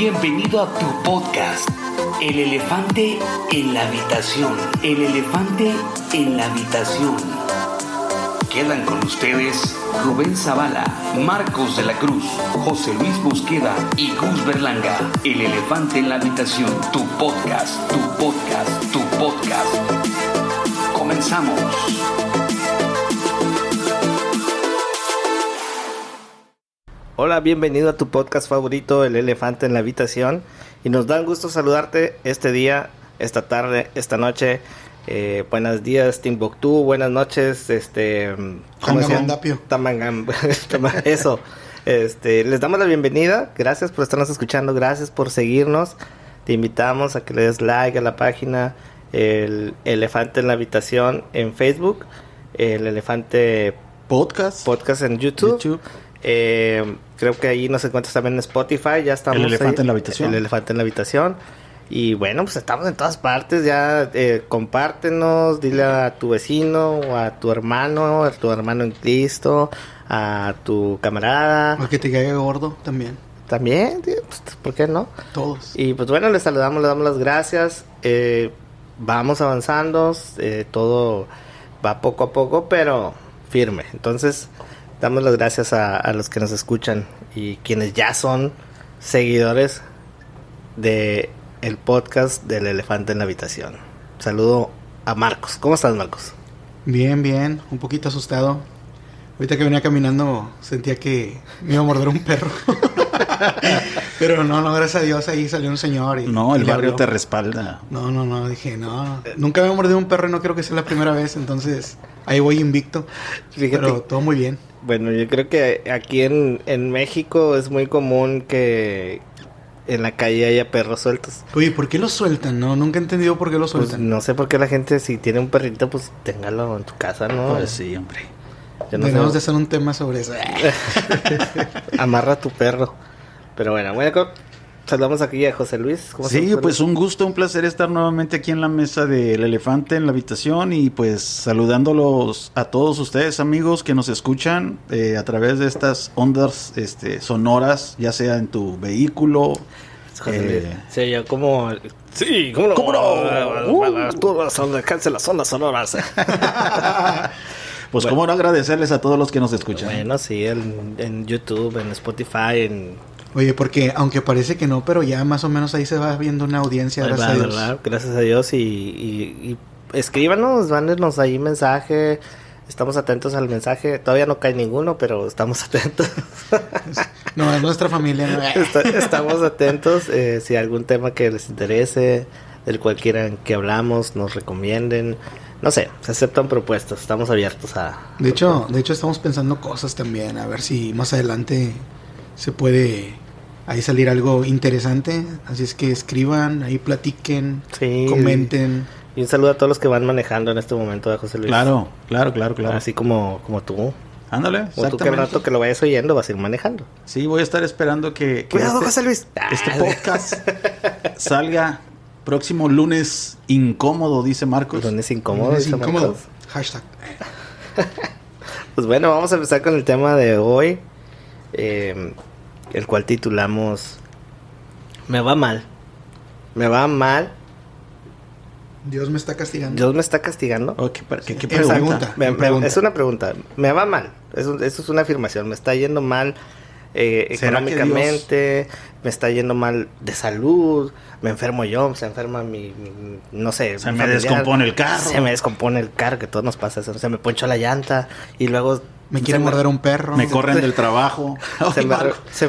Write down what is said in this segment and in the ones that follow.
Bienvenido a tu podcast, El Elefante en la Habitación. El Elefante en la Habitación. Quedan con ustedes Rubén Zavala, Marcos de la Cruz, José Luis Mosqueda y Gus Berlanga. El Elefante en la Habitación, tu podcast, tu podcast, tu podcast. Comenzamos. Hola, bienvenido a tu podcast favorito, El Elefante en la Habitación. Y nos da un gusto saludarte este día, esta tarde, esta noche. Buenos días, Timbuktu. Buenas noches, Tangamandapio. Eso. Les damos la bienvenida. Gracias por estarnos escuchando. Gracias por seguirnos. Te invitamos a que le des like a la página El Elefante en la Habitación en Facebook. El Elefante Podcast en YouTube. Creo que ahí nos encuentras también en Spotify. Ya estamos El Elefante ahí, en la Habitación. El Elefante en la Habitación. Y bueno, pues estamos en todas partes. Ya compártenos, dile a tu vecino, o a tu hermano en Cristo, a tu camarada. O que te caiga gordo también. También, tío, pues, ¿por qué no? Todos. Y pues bueno, les saludamos, les damos las gracias. Vamos avanzando, todo va poco a poco, pero firme. Entonces, damos las gracias a los que nos escuchan y quienes ya son seguidores de el podcast del Elefante en la Habitación. Saludo a Marcos. ¿Cómo estás, Marcos? Bien, un poquito asustado. Ahorita que venía caminando sentía que me iba a morder un perro. Pero no, gracias a Dios ahí salió un señor y... No, el y le barrio habló. te respalda. No, dije, no. Nunca me he mordido un perro y no creo que sea la primera vez, entonces ahí voy invicto. Fíjate. Pero todo muy bien. Bueno, yo creo que aquí en México es muy común que en la calle haya perros sueltos. Oye, ¿por qué los sueltan? No, nunca he entendido por qué los Pues sueltan. no sé por qué la gente, si tiene un perrito, pues téngalo en tu casa, ¿no? Pues sí, hombre. Yo no Tenemos sé. de hacer un tema sobre eso. Amarra a tu perro. Pero bueno, saludamos aquí a José Luis. ¿Cómo Sí, estás, pues un gusto, un placer estar nuevamente aquí en la mesa del Elefante en la Habitación y pues saludándolos a todos ustedes, amigos, que nos escuchan a través de estas ondas sonoras, ya sea en tu vehículo. José Luis? Sí, yo como... Sí, ¿cómo no? ¿Cómo no? Tú vas a alcance las ondas sonoras. Pues Bueno. cómo no agradecerles a todos los que nos escuchan. Bueno, sí, en YouTube, en Spotify, Oye, porque aunque parece que no, pero ya más o menos ahí se va viendo una audiencia, gracias a Dios. ¿verdad? Gracias a Dios y escríbanos, mándenos ahí mensaje. Estamos atentos al mensaje. Todavía no cae ninguno, pero estamos atentos. No, es nuestra familia. ¿No? Estamos atentos. Si algún tema que les interese, del cual quieran que hablamos, nos recomienden. No sé, se aceptan propuestas. Estamos abiertos a... De hecho estamos pensando cosas también. A ver si más adelante se puede ahí salir algo interesante. Así es que escriban, ahí platiquen, Sí. comenten. Y un saludo a todos los que van manejando en este momento, de José Luis. Claro. Así como tú. Ándale, O tú que al rato que lo vayas oyendo vas a ir manejando. Sí, voy a estar esperando que Cuidado, José Luis. este podcast salga próximo lunes incómodo, dice Marcos. Lunes incómodo. Es dice incómodo. Marcos. Hashtag. Pues bueno, vamos a empezar con el tema de hoy, el cual titulamos Me va mal. Dios me está castigando. Dios me está castigando. Oh, ¿qué Es pregunta? pregunta. Es una pregunta. Me va mal. Eso es una afirmación. Me está yendo mal ¿Será que económicamente. Me está yendo mal de salud. Me enfermo yo. Se enferma no sé. Se mi me familiar. descompone el carro. Se me descompone el carro, que todos nos pasa eso. Se me ponchó la llanta. Y luego... Me quiere morder un perro. Me corren del trabajo. Se Ay, me, Marco. se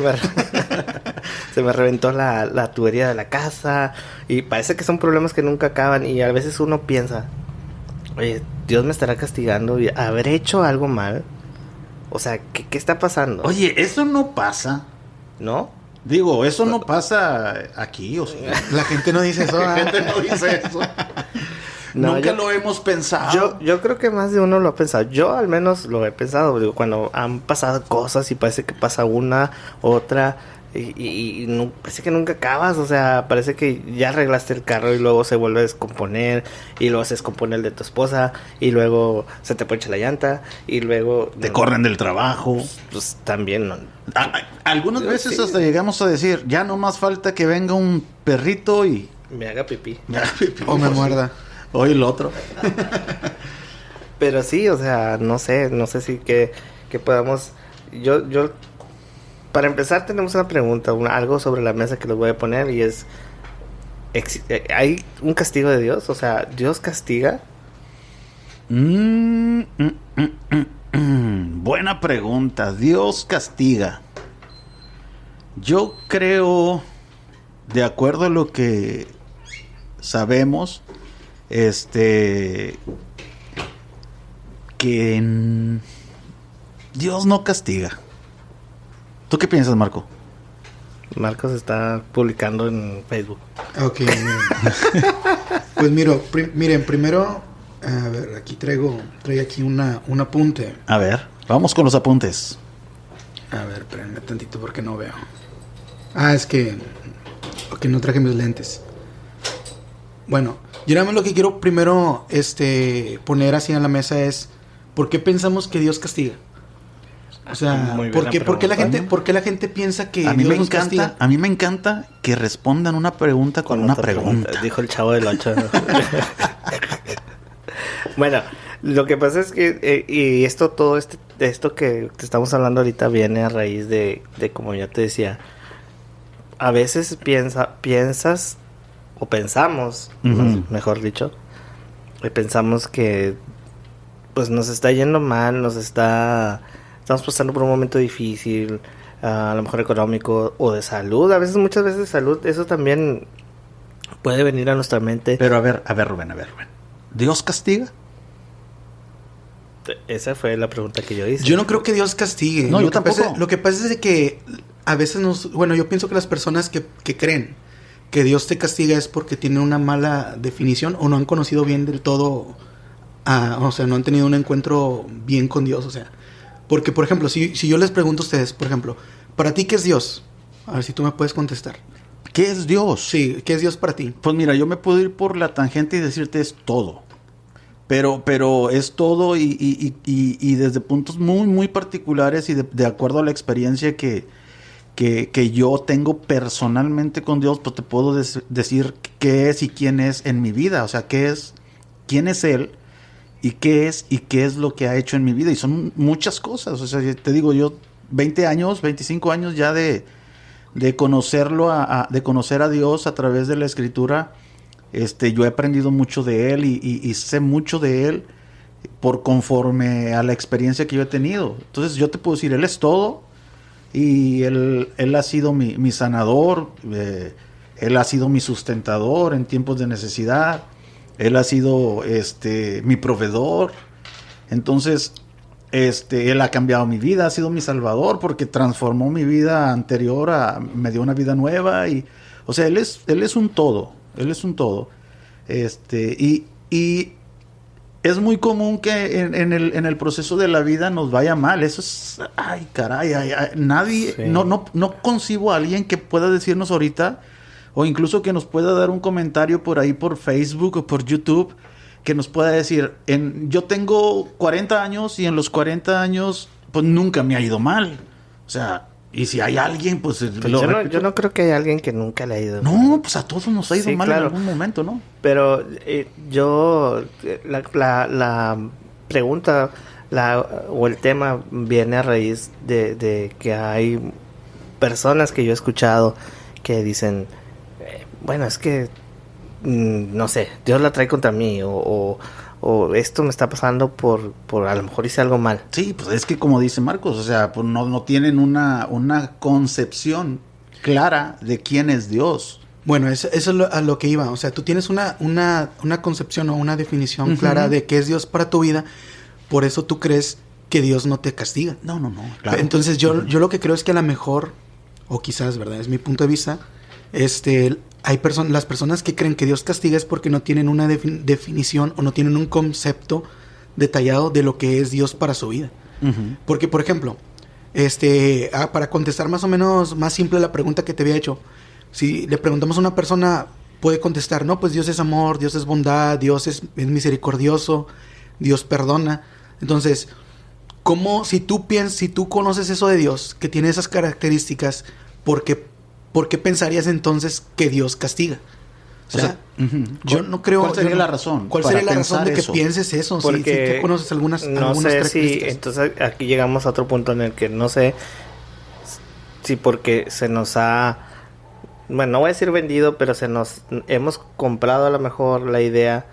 me reventó la tubería de la casa. Y parece que son problemas que nunca acaban. Y a veces uno piensa, oye, Dios me estará castigando. Y ¿habré hecho algo mal? O sea, ¿qué está pasando? Oye, eso no pasa. ¿No? Digo, eso no pasa aquí, o sea. La gente no dice eso. La ¿verdad? gente no dice eso. No, Nunca yo- lo hemos pensado. Yo creo que más de uno lo ha pensado. Yo al menos lo he pensado. Digo, cuando han pasado cosas y parece que pasa una, otra, y no, parece que nunca acabas, o sea, parece que ya arreglaste el carro y luego se vuelve a descomponer y luego se descompone el de tu esposa y luego se te poncha la llanta y luego... Te corren del trabajo. Pues también, ¿no? Algunas veces hasta llegamos a decir, ya no más falta que venga un perrito y... Me haga pipí. O me muerda. O el otro. Pero sí, o sea, no sé si que podamos... Yo para empezar tenemos una pregunta, algo sobre la mesa que les voy a poner y es... ¿Hay un castigo de Dios? O sea, ¿Dios castiga? Buena pregunta. ¿Dios castiga? Yo creo, de acuerdo a lo que sabemos, que Dios no castiga. ¿Tú qué piensas, Marco? Marcos está publicando en Facebook. Ok, miren. Pues miren, primero, a ver, aquí traigo aquí un apunte. A ver, vamos con los apuntes. A ver, espérenme tantito porque no veo. Es que no traje mis lentes. Bueno, yo nada más lo que quiero primero poner así en la mesa es ¿por qué pensamos que Dios castiga? O sea, ¿por qué la gente piensa que Dios nos castiga? A mí me encanta que respondan una pregunta con una pregunta. Dijo el Chavo del 8. Bueno, lo que pasa es que y esto que te estamos hablando ahorita viene a raíz de como ya te decía, a veces piensas o pensamos, mejor dicho, pensamos que pues nos está yendo mal, estamos pasando por un momento difícil, a lo mejor económico o de salud. Muchas veces de salud, eso también puede venir a nuestra mente. Pero a ver, Rubén. ¿Dios castiga? Esa fue la pregunta que yo hice. Yo no creo que Dios castigue. No, yo tampoco. Lo que pasa es que a veces yo pienso que las personas que creen que Dios te castiga es porque tienen una mala definición o no han conocido bien del todo, o sea, no han tenido un encuentro bien con Dios, o sea. Porque, por ejemplo, si yo les pregunto a ustedes, por ejemplo, ¿para ti qué es Dios? A ver si tú me puedes contestar. ¿Qué es Dios? Sí, ¿qué es Dios para ti? Pues mira, yo me puedo ir por la tangente y decirte es todo. Pero es todo y desde puntos muy, muy particulares y de acuerdo a la experiencia que yo tengo personalmente con Dios, pues te puedo decir qué es y quién es en mi vida. O sea, quién es Él. ¿Y qué es lo que ha hecho en mi vida? Y son muchas cosas. O sea, te digo, yo 20 años, 25 años ya de conocerlo, de conocer a Dios a través de la Escritura. Yo he aprendido mucho de Él y sé mucho de Él por conforme a la experiencia que yo he tenido. Entonces yo te puedo decir, Él es todo y Él ha sido mi sanador, Él ha sido mi sustentador en tiempos de necesidad. Él ha sido mi proveedor. Entonces, Él ha cambiado mi vida, ha sido mi salvador porque transformó mi vida anterior me dio una vida nueva y, o sea, Él es un todo. Él es un todo. Y es muy común que en el proceso de la vida nos vaya mal. Eso es, ay, caray, nadie, sí. No concibo a alguien que pueda decirnos ahorita o incluso que nos pueda dar un comentario por ahí por Facebook o por YouTube que nos pueda decir, yo tengo 40 años y en los 40 años pues nunca me ha ido mal. O sea, y si hay alguien, pues... yo no creo que haya alguien que núnca le ha ido mal. No, pues a todos nos ha ido mal, claro, en algún momento, ¿no? Pero la pregunta o el tema viene a raíz de que hay personas que yo he escuchado que dicen, bueno, es que no sé, Dios la trae contra mí o esto me está pasando por a lo mejor hice algo mal. Sí, pues es que como dice Marcos, o sea, pues no tienen una concepción clara de quién es Dios. Bueno, eso es a lo que iba. O sea, tú tienes una concepción o una definición clara de qué es Dios para tu vida. Por eso tú crees que Dios no te castiga. No, claro. Entonces yo lo que creo es que a lo mejor, o quizás, ¿verdad? Es mi punto de vista, hay las personas que creen que Dios castiga es porque no tienen una definición o no tienen un concepto detallado de lo que es Dios para su vida. Porque, por ejemplo, para contestar más o menos más simple la pregunta que te había hecho. Si le preguntamos a una persona, puede contestar, no, pues Dios es amor, Dios es bondad, Dios es misericordioso, Dios perdona. Entonces, ¿cómo, si tú conoces eso de Dios, que tiene esas características, ¿por qué pensarías entonces que Dios castiga? O sea, yo no creo... ¿Cuál sería la razón? ¿Cuál sería la razón de que pienses eso? Porque si tú conoces algunas no sé características. Entonces aquí llegamos a otro punto en el que no sé si porque se nos ha... Bueno, no voy a decir vendido, pero hemos comprado a lo mejor la idea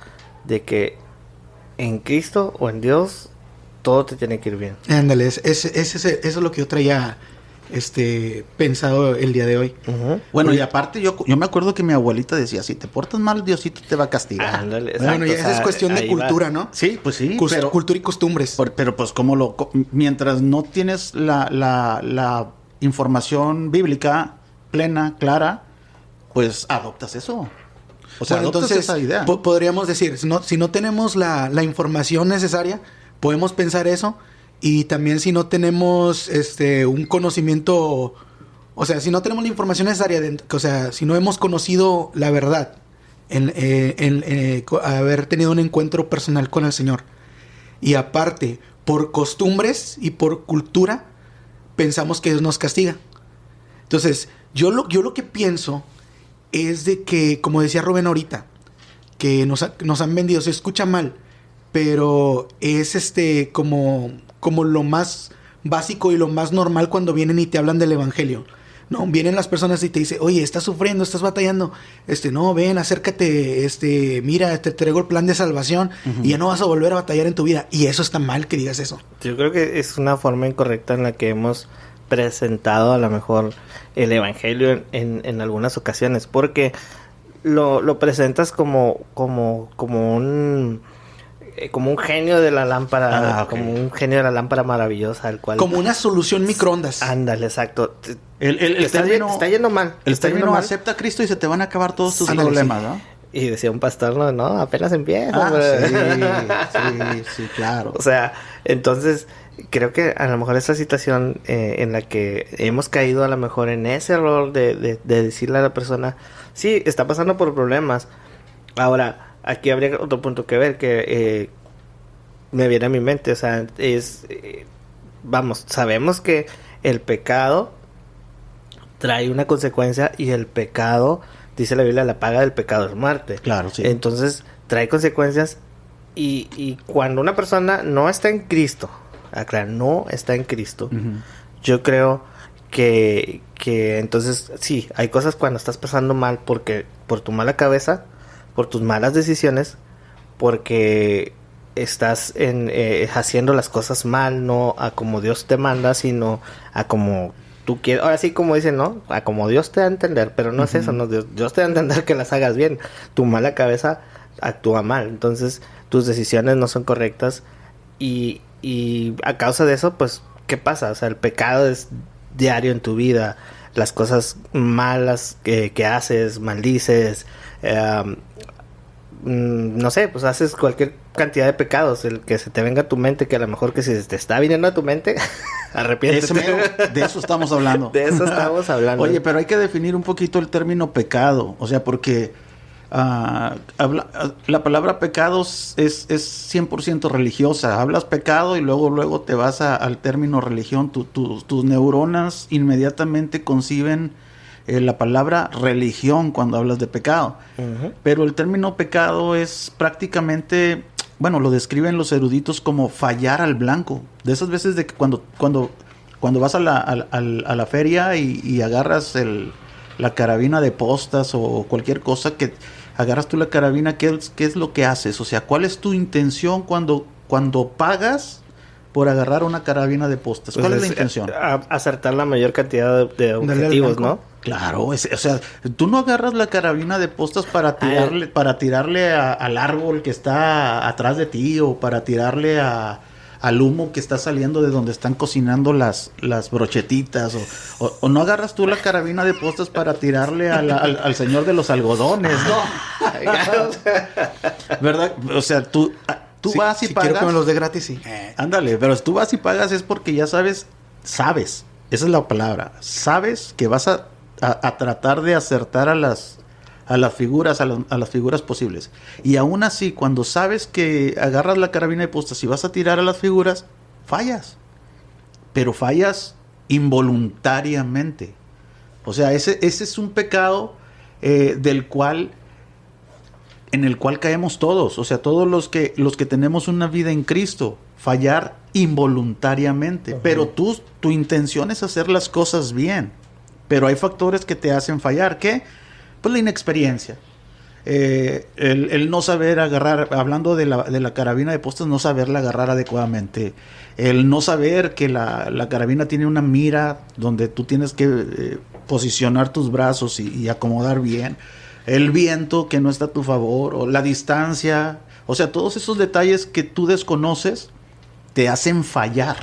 de que en Cristo o en Dios todo te tiene que ir bien. Ándale, eso es lo que yo traía pensado el día de hoy. Bueno, y aparte yo me acuerdo que mi abuelita decía, si te portas mal, Diosito te va a castigar. Ándale, bueno, y esa es cuestión de cultura, va. ¿No? Sí, pues sí. Pero, cultura y costumbres. Pero pues mientras no tienes la información bíblica plena, clara, pues adoptas eso. O sea, bueno, adoptas esa idea. Podríamos decir, si no tenemos la información necesaria, podemos pensar eso. Y también si no tenemos un conocimiento, o sea, si no tenemos la información necesaria, o sea, si no hemos conocido la verdad, haber tenido un encuentro personal con el Señor, y aparte, por costumbres y por cultura, pensamos que Dios nos castiga. Entonces, yo lo que pienso es de que, como decía Rubén ahorita, que nos han vendido, se escucha mal, pero es como lo más básico y lo más normal cuando vienen y te hablan del evangelio. No, vienen las personas y te dicen, oye, estás sufriendo, estás batallando, no, ven, acércate, mira, te traigo el plan de salvación y ya no vas a volver a batallar en tu vida. Y eso está mal que digas eso. Yo creo que es una forma incorrecta en la que hemos presentado a lo mejor el evangelio en algunas ocasiones, porque lo presentas como un genio de la lámpara, como un genio de la lámpara maravillosa, el cual... Como una solución microondas. Ándale, exacto. Está yendo mal. El término acepta a Cristo y se te van a acabar todos tus problemas, ¿no? Y decía un pastor, no, apenas empieza. Sí, claro. O sea, entonces, creo que a lo mejor esa situación en la que hemos caído a lo mejor en ese error de decirle a la persona, sí, está pasando por problemas. Ahora... Aquí habría otro punto que ver que me viene a mi mente, o sea, sabemos que el pecado trae una consecuencia y el pecado, dice la Biblia, la paga del pecado es muerte. Claro, sí. Entonces, trae consecuencias y cuando una persona no está en Cristo, no está en Cristo, yo creo que entonces, sí, hay cosas cuando estás pasando mal porque por tu mala cabeza, por tus malas decisiones, porque estás haciendo las cosas mal, no a como Dios te manda, sino a como tú quieres. Ahora sí, como dicen, ¿no? A como Dios te da a entender, pero no es eso, no, Dios te da a entender que las hagas bien. Tu mala cabeza actúa mal, entonces tus decisiones no son correctas y a causa de eso, pues, ¿qué pasa? O sea, el pecado es diario en tu vida, las cosas malas que haces, maldices, no sé, pues haces cualquier cantidad de pecados, el que se te venga a tu mente, que a lo mejor que si te está viniendo a tu mente, arrepiéntete. De eso estamos hablando. De eso estamos hablando. Oye, pero hay que definir un poquito el término pecado, o sea, porque la palabra pecados es 100% religiosa. Hablas pecado y luego te vas al término religión. Tus neuronas inmediatamente conciben la palabra religión cuando hablas de pecado. Pero el término pecado es prácticamente, bueno, lo describen los eruditos como fallar al blanco. De esas veces de que cuando vas a la feria y agarras la carabina de postas o cualquier cosa, que agarras tú la carabina, ¿qué es lo que haces? O sea, ¿cuál es tu intención cuando pagas por agarrar una carabina de postas? ¿Cuál es la intención? Acertar la mayor cantidad de objetivos, ¿no? Claro, o sea, tú no agarras la carabina de postas para tirarle al árbol que está atrás de ti, o para tirarle al humo que está saliendo de donde están cocinando las brochetitas, o no agarras tú la carabina de postas para tirarle al señor de los algodones, ¿no? ¿Verdad? O sea, tú vas y pagas. Quiero que me los dé gratis, sí. Ándale, pero tú vas y pagas es porque ya sabes sabes, esa es la palabra, sabes que vas a tratar de acertar a las figuras, a las figuras posibles. Y aún así, cuando sabes que agarras la carabina de postas y vas a tirar a las figuras, fallas. Pero fallas involuntariamente. O sea, ese es un pecado en el cual caemos todos. O sea, todos los que tenemos una vida en Cristo, fallar involuntariamente. Uh-huh. Pero tu intención es hacer las cosas bien. Pero hay factores que te hacen fallar. ¿Qué? Pues la inexperiencia. El no saber agarrar, hablando de la carabina de postas, no saberla agarrar adecuadamente. El no saber que la carabina tiene una mira donde tú tienes que posicionar tus brazos y acomodar bien. El viento que no está a tu favor, o la distancia. O sea, todos esos detalles que tú desconoces te hacen fallar.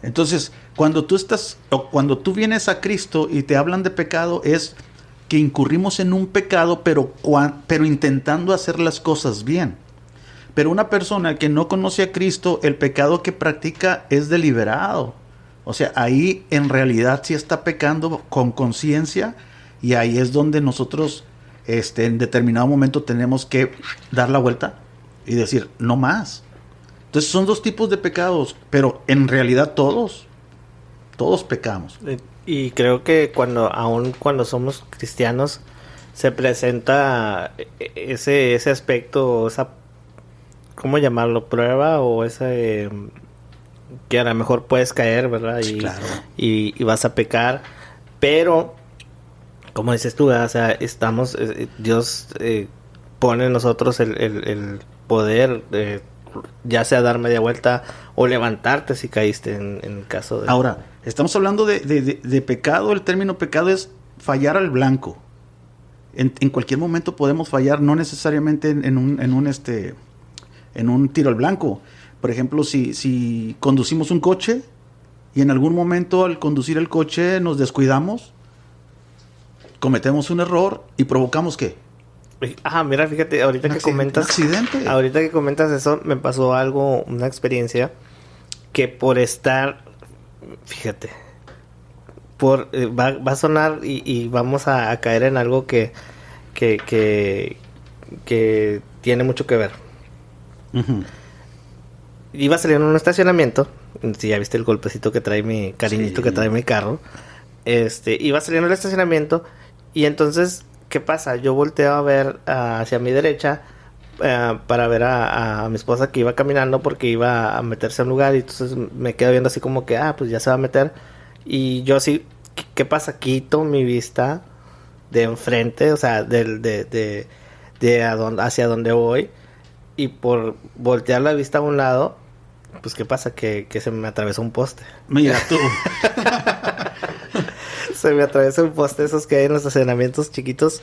Entonces, cuando tú vienes a Cristo y te hablan de pecado, es que incurrimos en un pecado, pero intentando hacer las cosas bien. Pero una persona que no conoce a Cristo, el pecado que practica es deliberado. O sea, ahí en realidad sí está pecando con conciencia, y ahí es donde nosotros en determinado momento tenemos que dar la vuelta y decir, no más. Entonces son dos tipos de pecados, pero en realidad todos pecamos. Y creo que aún cuando somos cristianos, se presenta ese aspecto, esa, ¿cómo llamarlo? Prueba, o ese que a lo mejor puedes caer, ¿verdad? Sí, claro. Y vas a pecar, pero como dices tú, ¿verdad? O sea, Dios pone en nosotros el poder de, ya sea dar media vuelta o levantarte si caíste en el caso de... Ahora, estamos hablando de pecado. El término pecado es fallar al blanco. En cualquier momento podemos fallar, no necesariamente en un tiro al blanco. Por ejemplo, si conducimos un coche y en algún momento al conducir el coche nos descuidamos, cometemos un error y provocamos ¿qué? Mira, fíjate, ahorita que comentas... ¿Un accidente? Ahorita que comentas eso, me pasó una experiencia que por estar... Fíjate, va a sonar y vamos a caer en algo que tiene mucho que ver. Uh-huh. Iba saliendo en un estacionamiento, si ya viste el golpecito que trae mi cariñito, sí, que trae mi carro. Iba saliendo del estacionamiento y entonces, ¿qué pasa? Yo volteo a ver hacia mi derecha para ver a mi esposa que iba caminando porque iba a meterse a un lugar, y entonces me quedo viendo así como que, pues ya se va a meter. Y yo así, ¿qué pasa? Quito mi vista de enfrente, o sea, hacia donde voy, y por voltear la vista a un lado, pues ¿qué pasa? Que se me atravesó un poste. Mira tú. Se me atravesó un poste, esos que hay en los estacionamientos chiquitos,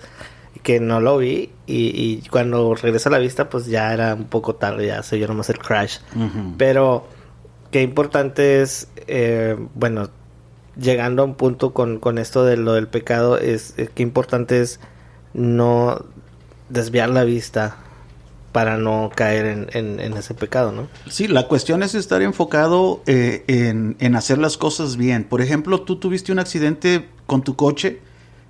que no lo vi, y cuando regreso a la vista, pues ya era un poco tarde, ya se oyó nomás el crash. Uh-huh. Pero qué importante es, bueno, llegando a un punto con esto de lo del pecado, qué importante es no desviar la vista para no caer en ese pecado, ¿no? Sí, la cuestión es estar enfocado en hacer las cosas bien. Por ejemplo, tú tuviste un accidente con tu coche,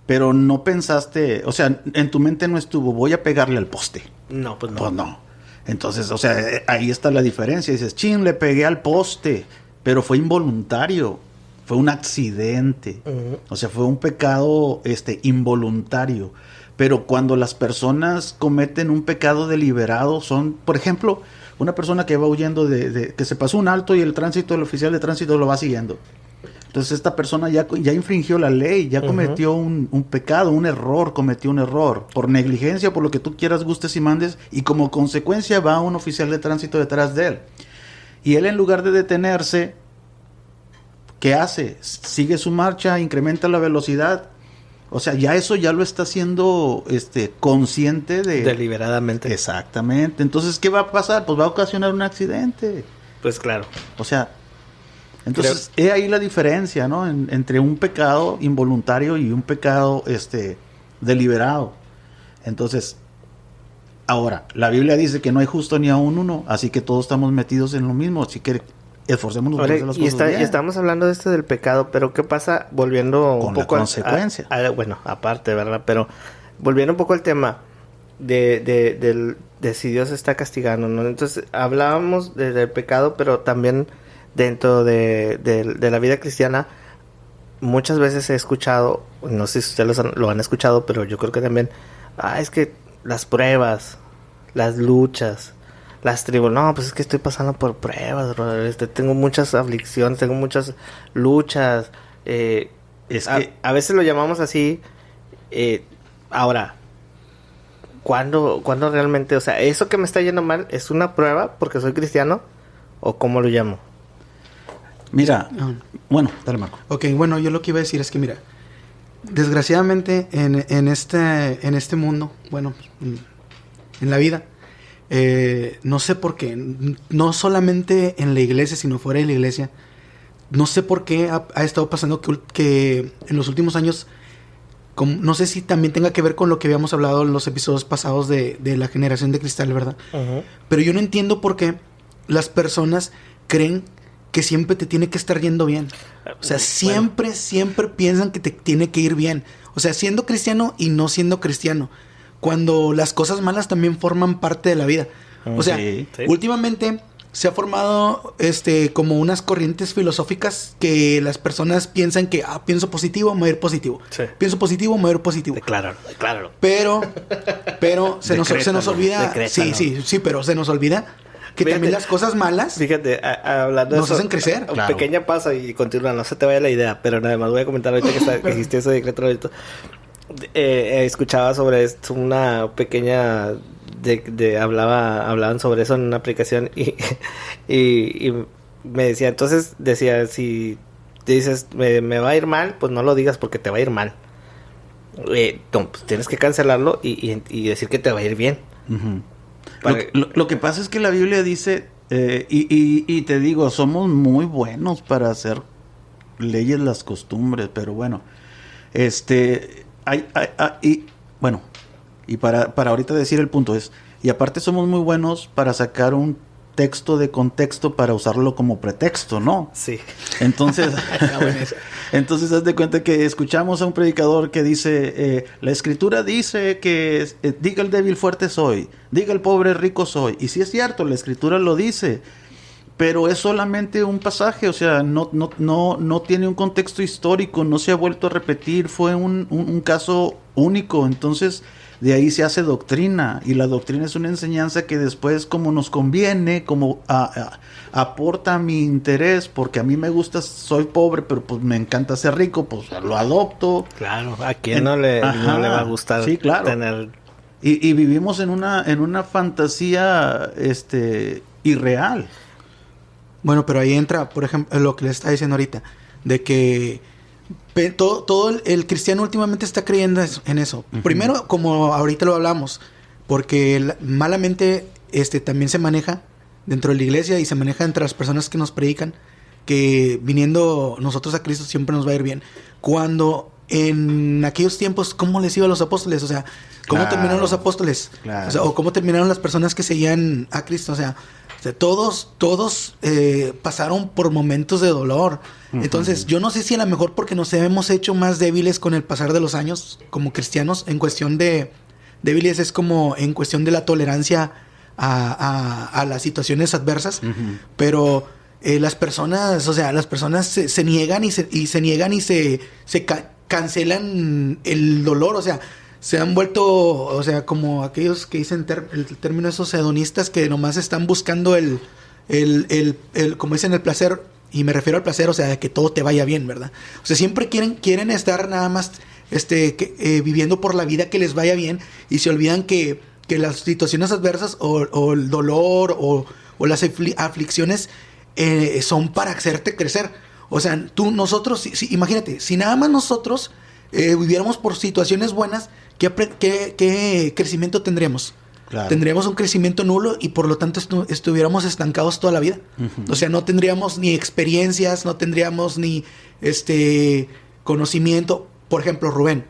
pero no pensaste, o sea, en tu mente no estuvo, voy a pegarle al poste. No, pues no. Pues no. Entonces, o sea, ahí está la diferencia. Dices, le pegué al poste, pero fue involuntario. Fue un accidente. Uh-huh. O sea, fue un pecado involuntario. Pero cuando las personas cometen un pecado deliberado, son, por ejemplo, una persona que va huyendo que se pasó un alto y el oficial de tránsito lo va siguiendo. Entonces esta persona ya infringió la ley, ya cometió un pecado, cometió un error, por negligencia, por lo que tú quieras, gustes y mandes, y como consecuencia va un oficial de tránsito detrás de él. Y él, en lugar de detenerse, ¿qué hace? Sigue su marcha, incrementa la velocidad. O sea, ya lo está haciendo consciente de... Deliberadamente. Exactamente. Entonces, ¿qué va a pasar? Pues va a ocasionar un accidente. Pues claro. O sea, entonces, es ahí la diferencia, ¿no? Entre un pecado involuntario y un pecado deliberado. Entonces, ahora, la Biblia dice que no hay justo ni aún uno, así que todos estamos metidos en lo mismo. Así que esforcémonos por Ahora, hacer las y, cosas bien. y estamos hablando de esto del pecado, pero ¿qué pasa volviendo Con un la poco consecuencia. bueno, aparte, ¿verdad? Pero volviendo un poco al tema de si Dios está castigando, ¿no? Entonces, hablábamos del pecado, pero también dentro de la vida cristiana, muchas veces he escuchado, no sé si ustedes lo han escuchado, pero yo creo que también, es que las pruebas, las luchas, las tribus, no, pues es que estoy pasando por pruebas, brother. Tengo muchas aflicciones, tengo muchas luchas, a veces lo llamamos así. Ahora, ¿cuándo realmente, o sea, eso que me está yendo mal es una prueba porque soy cristiano, o cómo lo llamo? Mira, bueno, dale, Marco. Ok, bueno, yo lo que iba a decir es que, mira, desgraciadamente en este mundo, bueno, en la vida, no sé por qué, no solamente en la iglesia, sino fuera de la iglesia, no sé por qué ha estado pasando que en los últimos años, no sé si también tenga que ver con lo que habíamos hablado en los episodios pasados de la generación de cristal, ¿verdad? Uh-huh. Pero yo no entiendo por qué las personas creen que siempre te tiene que estar yendo bien. O sea, siempre piensan que te tiene que ir bien. O sea, siendo cristiano y no siendo cristiano. Cuando las cosas malas también forman parte de la vida. O sea, sí. Últimamente se ha formado como unas corrientes filosóficas que las personas piensan que pienso positivo, me voy a ir positivo. Sí. Pienso positivo, me voy a ir positivo. Decláralo. Pero se nos olvida. Sí, pero se nos olvida que fíjate, también las cosas malas, fíjate, hablando nos de eso, hacen crecer. Claro. Pequeña pausa y continúa, no se te vaya la idea, pero nada más voy a comentar ahorita que dijiste eso de decreto. Escuchaba sobre esto, una pequeña hablaban sobre eso en una aplicación y me decía, entonces decía, si dices me va a ir mal, pues no lo digas porque te va a ir mal. No, pues tienes que cancelarlo y decir que te va a ir bien. Uh-huh. Lo que pasa es que la Biblia dice, y te digo, somos muy buenos para hacer leyes, las costumbres, pero bueno, y para ahorita decir el punto es, y aparte somos muy buenos para sacar un texto de contexto para usarlo como pretexto, ¿no? Sí. Entonces, haz de cuenta que escuchamos a un predicador que dice, la escritura dice que diga el débil fuerte soy, diga el pobre rico soy. Y sí es cierto, la escritura lo dice, pero es solamente un pasaje, o sea, no tiene un contexto histórico, no se ha vuelto a repetir, fue un caso único. Entonces, de ahí se hace doctrina, y la doctrina es una enseñanza que después, como nos conviene, como aporta mi interés, porque a mí me gusta, soy pobre, pero pues me encanta ser rico, pues lo adopto. Claro, ¿a quién no le va a gustar, sí, claro, tener? Y vivimos en una fantasía irreal. Bueno, pero ahí entra, por ejemplo, lo que le está diciendo ahorita, de que todo el cristiano últimamente está creyendo en eso. Uh-huh. Primero, como ahorita lo hablamos, porque malamente también se maneja dentro de la iglesia y se maneja entre las personas que nos predican, que viniendo nosotros a Cristo siempre nos va a ir bien. Cuando en aquellos tiempos, ¿cómo les iba a los apóstoles? O sea, ¿cómo terminaron los apóstoles? Claro. O sea, o ¿cómo terminaron las personas que seguían a Cristo? O sea, todos pasaron por momentos de dolor. Uh-huh. Entonces, yo no sé si a lo mejor porque nos hemos hecho más débiles con el pasar de los años como cristianos, en cuestión de débiles es como en cuestión de la tolerancia a las situaciones adversas, uh-huh. Pero las personas se niegan y se cancelan el dolor, o sea, se han vuelto, o sea, como aquellos que dicen el término esos hedonistas que nomás están buscando el como dicen, el placer, y me refiero al placer, o sea, de que todo te vaya bien, ¿verdad? O sea, siempre quieren estar nada más viviendo por la vida que les vaya bien, y se olvidan que las situaciones adversas o el dolor o las aflicciones son para hacerte crecer. O sea, nosotros, imagínate, si nada más nosotros viviéramos por situaciones buenas, ¿qué crecimiento tendríamos? Claro. Tendríamos un crecimiento nulo y por lo tanto estuviéramos estancados toda la vida. Uh-huh. O sea, no tendríamos ni experiencias, no tendríamos ni conocimiento. Por ejemplo, Rubén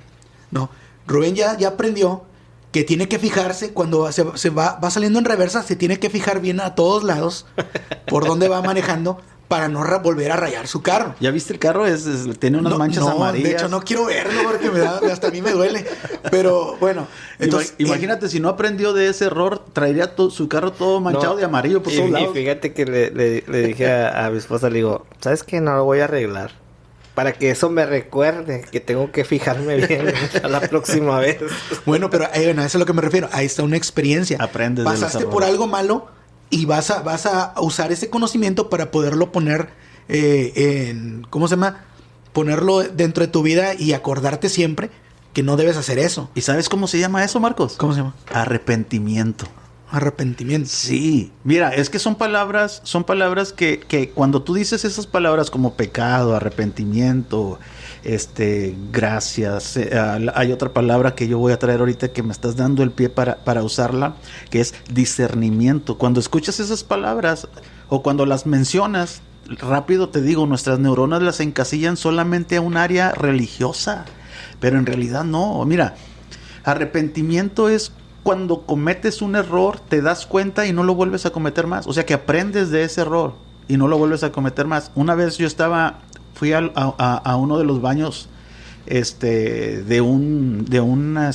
ya aprendió que tiene que fijarse cuando se va saliendo en reversa, se tiene que fijar bien a todos lados por dónde va manejando para no volver a rayar su carro. ¿Ya viste el carro? Tiene unas manchas amarillas. De hecho, no quiero verlo porque hasta a mí me duele. Pero bueno, entonces... Imagínate, si no aprendió de ese error, traería su carro todo manchado de amarillo por todos lados. Y fíjate que le dije a mi esposa, le digo, ¿sabes qué? No lo voy a arreglar. Para que eso me recuerde que tengo que fijarme bien a la próxima vez. Bueno, pero a eso es a lo que me refiero. Ahí está una experiencia. Aprendes de los Pasaste errores. por algo malo y vas a usar ese conocimiento para poderlo poner ¿cómo se llama? Ponerlo dentro de tu vida y acordarte siempre que no debes hacer eso. ¿Y sabes cómo se llama eso, Marcos? ¿Cómo se llama? Arrepentimiento. Arrepentimiento. Sí, mira, es que son palabras que cuando tú dices esas palabras como pecado, arrepentimiento, gracias, hay otra palabra que yo voy a traer ahorita que me estás dando el pie para usarla, que es discernimiento. Cuando escuchas esas palabras o cuando las mencionas, rápido te digo, nuestras neuronas las encasillan solamente a un área religiosa, pero en realidad no. Mira, arrepentimiento es cuando cometes un error, te das cuenta y no lo vuelves a cometer más. O sea, que aprendes de ese error y no lo vuelves a cometer más. Una vez fui a uno de los baños de un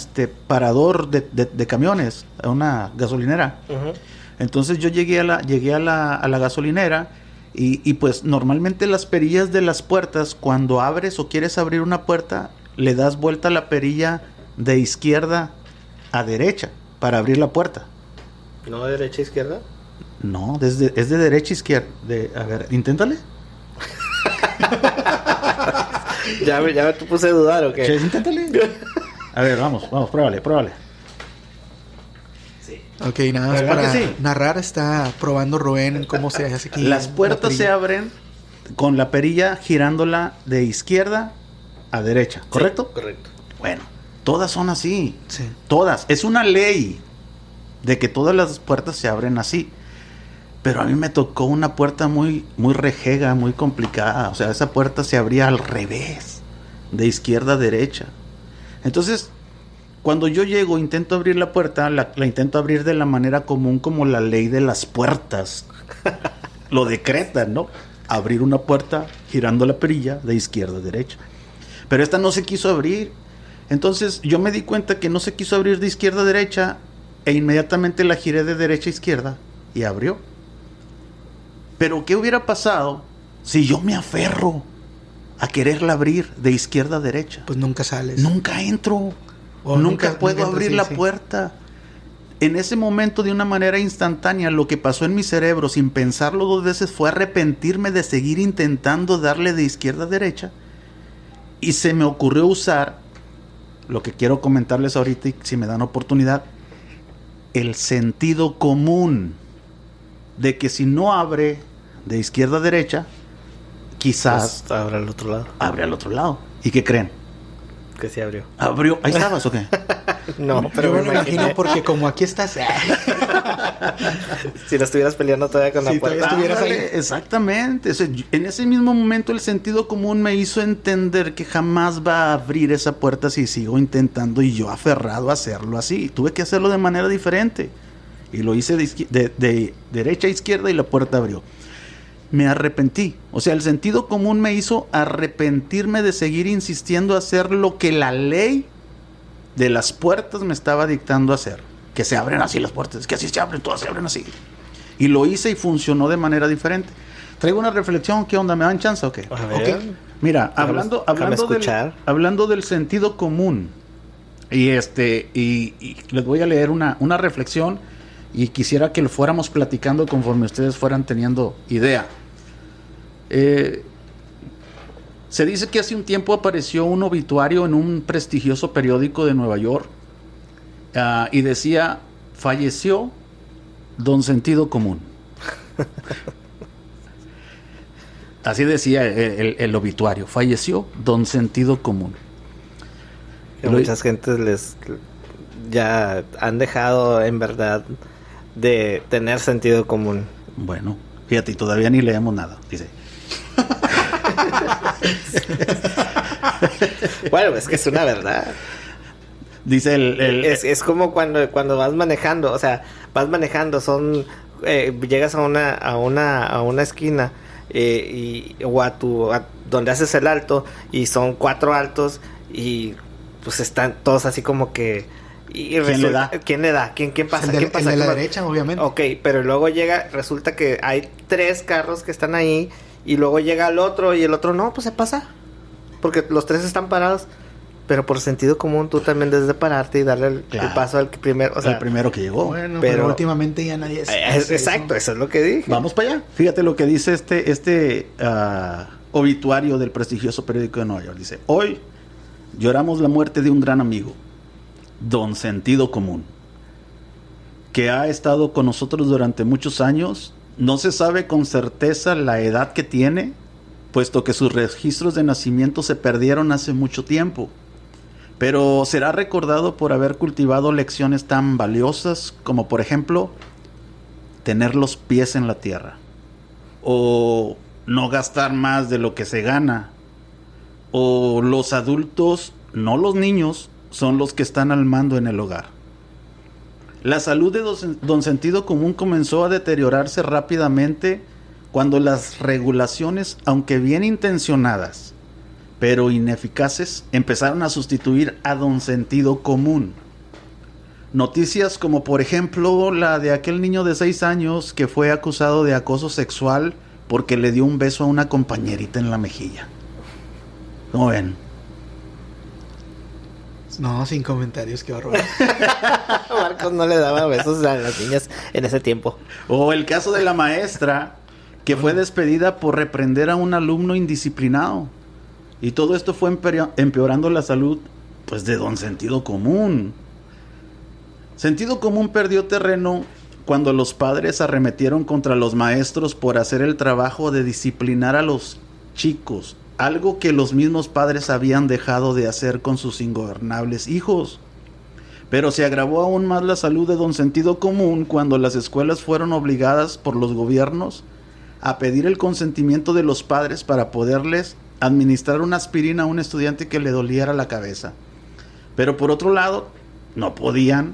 parador de camiones, a una gasolinera. Uh-huh. Entonces yo llegué a la gasolinera y pues normalmente las perillas de las puertas, cuando abres o quieres abrir una puerta, le das vuelta a la perilla de izquierda a derecha para abrir la puerta. ¿No de derecha a izquierda? No, es de derecha a izquierda. A ver, inténtale. ya me te puse a dudar, ¿o qué? Che, inténtale. A ver, vamos, pruébale. Sí. Ok, nada más ¿Verdad para que sí? narrar, está probando Rubén cómo se hace aquí. Las puertas se abren con la perilla girándola de izquierda a derecha, ¿correcto? Sí, correcto. Bueno, todas son así. Sí. Todas. Es una ley de que todas las puertas se abren así. Pero a mí me tocó una puerta muy, muy rejega, muy complicada. O sea, esa puerta se abría al revés, de izquierda a derecha. Entonces, cuando yo llego, intento abrir la puerta, la intento abrir de la manera común como la ley de las puertas lo decreta, ¿no? Abrir una puerta girando la perilla de izquierda a derecha. Pero esta no se quiso abrir. Entonces yo me di cuenta que no se quiso abrir de izquierda a derecha e inmediatamente la giré de derecha a izquierda y abrió. Pero ¿qué hubiera pasado si yo me aferro a quererla abrir de izquierda a derecha? Pues nunca sales. Nunca entro. O nunca puedo entras, abrir sí, la sí. puerta. En ese momento, de una manera instantánea, lo que pasó en mi cerebro, sin pensarlo dos veces, fue arrepentirme de seguir intentando darle de izquierda a derecha. Y se me ocurrió usar lo que quiero comentarles ahorita, y si me dan oportunidad, el sentido común de que si no abre de izquierda a derecha, quizás Pues, abre al otro lado. abre al otro lado. ¿Y qué creen? Que sí abrió. ¿Abrió? ¿Ahí estabas o qué? No, Pero pero me lo imagino porque como aquí estás... si lo estuvieras peleando todavía con Sí, la puerta. todavía estuvieras ahí. Ándale, exactamente. O sea, en ese mismo momento el sentido común me hizo entender que jamás va a abrir esa puerta si sigo intentando y yo aferrado a hacerlo así. Tuve que hacerlo de manera diferente. Y lo hice de derecha a izquierda y la puerta abrió. Me arrepentí. O sea, el sentido común me hizo arrepentirme de seguir insistiendo a hacer lo que la ley de las puertas me estaba dictando hacer. Que se abren así las puertas. Es que así se abren, todas se abren así. Y lo hice y funcionó de manera diferente. Traigo una reflexión. ¿Qué onda? ¿Me dan chance o qué? A ver. Ok. Mira, Déjame escuchar. hablando del sentido común. Y les voy a leer una reflexión. Y quisiera que lo fuéramos platicando conforme ustedes fueran teniendo idea. Se dice que hace un tiempo apareció un obituario en un prestigioso periódico de Nueva York y decía: falleció Don Sentido Común. Así decía el obituario: falleció Don Sentido Común. Que muchas gentes ya han dejado en verdad de tener sentido común. Bueno, fíjate, y todavía ni leemos nada, dice. Bueno, es que es una verdad. Dice Es como cuando vas manejando, o sea, vas manejando, llegas a una esquina o donde haces el alto y son 4 altos y pues están todos así como que ¿Quién le da? ¿Quién le da? ¿Quién pasa? El ¿Quién pasa? de la ¿Quién derecha, obviamente. Ok, pero luego resulta que hay 3 carros que están ahí y luego llega el otro y el otro no, pues se pasa. Porque los 3 están parados. Pero por sentido común tú también debes de pararte y darle el paso al que primero. O sea, el primero que llegó. Bueno, pero últimamente ya nadie exacto, eso es lo que dije. Vamos para allá. Fíjate lo que dice este obituario del prestigioso periódico de Nueva York. Dice: hoy lloramos la muerte de un gran amigo, Don Sentido Común, que ha estado con nosotros durante muchos años. No se sabe con certeza la edad que tiene, puesto que sus registros de nacimiento se perdieron hace mucho tiempo. Pero será recordado por haber cultivado lecciones tan valiosas como, por ejemplo, tener los pies en la tierra, o no gastar más de lo que se gana, o los adultos, no los niños, son los que están al mando en el hogar. La salud de Don Sentido Común comenzó a deteriorarse rápidamente cuando las regulaciones, aunque bien intencionadas, pero ineficaces, empezaron a sustituir a Don Sentido Común. Noticias como, por ejemplo, la de aquel niño de 6 años que fue acusado de acoso sexual porque le dio un beso a una compañerita en la mejilla. ¿Cómo ven? No, sin comentarios, qué horror. Marcos no le daba besos a las niñas en ese tiempo. O el caso de la maestra que fue despedida por reprender a un alumno indisciplinado. Y todo esto fue empeorando la salud, pues, de Don Sentido Común. Sentido Común perdió terreno cuando los padres arremetieron contra los maestros por hacer el trabajo de disciplinar a los chicos, algo que los mismos padres habían dejado de hacer con sus ingobernables hijos. Pero se agravó aún más la salud de Don Sentido Común cuando las escuelas fueron obligadas por los gobiernos a pedir el consentimiento de los padres para poderles administrar una aspirina a un estudiante que le doliera la cabeza. Pero por otro lado, no podían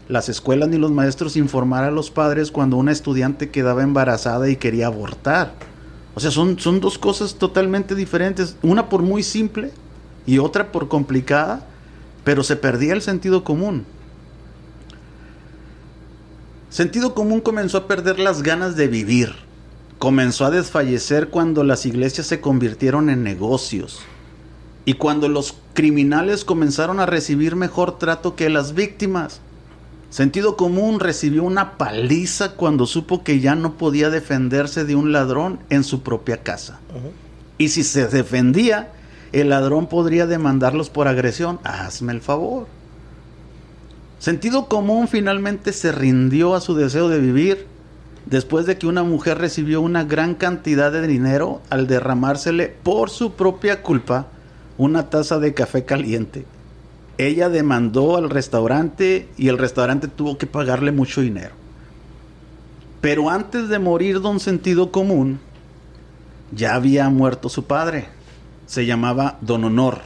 las escuelas ni los maestros informar a los padres cuando una estudiante quedaba embarazada y quería abortar. O sea, son 2 cosas totalmente diferentes, una por muy simple y otra por complicada, pero se perdía el sentido común. Sentido Común comenzó a perder las ganas de vivir. Comenzó a desfallecer cuando las iglesias se convirtieron en negocios y cuando los criminales comenzaron a recibir mejor trato que las víctimas. Sentido Común recibió una paliza cuando supo que ya no podía defenderse de un ladrón en su propia casa. Y si se defendía, el ladrón podría demandarlos por agresión. Hazme el favor. Sentido Común finalmente se rindió a su deseo de vivir después de que una mujer recibió una gran cantidad de dinero al derramársele por su propia culpa una taza de café caliente. Ella demandó al restaurante y el restaurante tuvo que pagarle mucho dinero. Pero antes de morir Don Sentido Común, ya había muerto su padre. Se llamaba Don Honor.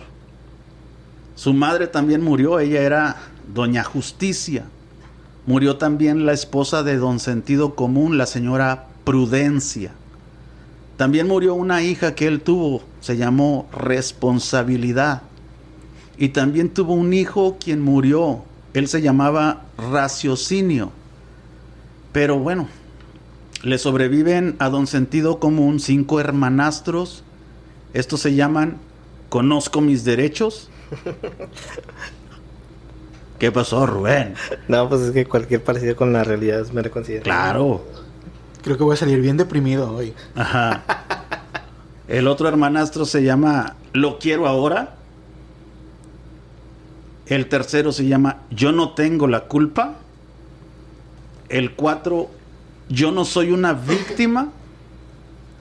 Su madre también murió, ella era Doña Justicia. Murió también la esposa de Don Sentido Común, la señora Prudencia. También murió una hija que él tuvo, se llamó Responsabilidad. Y también tuvo un hijo quien murió, él se llamaba Raciocinio. Pero bueno, le sobreviven a Don Sentido Común 5 hermanastros. Estos se llaman Conozco mis derechos. ¿Qué pasó, Rubén? No, pues es que cualquier parecido con la realidad es mera coincidencia. Claro. Creo que voy a salir bien deprimido hoy. Ajá. El otro hermanastro se llama Lo quiero ahora. El tercero se llama Yo no tengo la culpa. El 4, Yo no soy una víctima.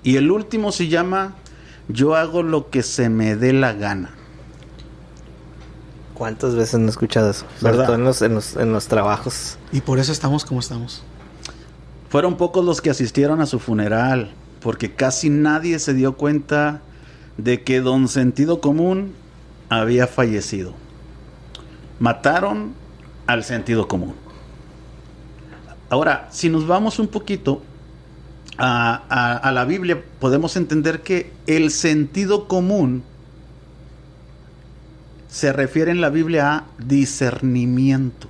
Y el último se llama Yo hago lo que se me dé la gana. ¿Cuántas veces no he escuchado eso? Sobre ¿Verdad? todo en los trabajos. Y por eso estamos como estamos. Fueron pocos los que asistieron a su funeral, porque casi nadie se dio cuenta de que Don Sentido Común había fallecido. Mataron al sentido común. Ahora, si nos vamos un poquito a la Biblia, podemos entender que el sentido común se refiere en la Biblia a discernimiento.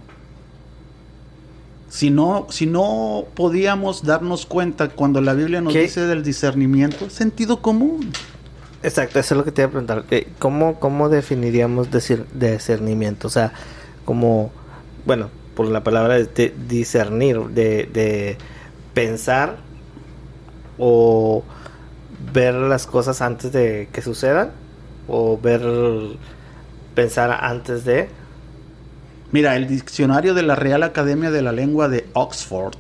Si no podíamos darnos cuenta cuando la Biblia nos dice del discernimiento, sentido común. Exacto, eso es lo que te iba a preguntar. ¿Cómo definiríamos discernimiento? O sea, como, bueno, por la palabra de discernir, de pensar o ver las cosas antes de que sucedan, o pensar antes de... Mira, el diccionario de la Real Academia de la Lengua de Oxford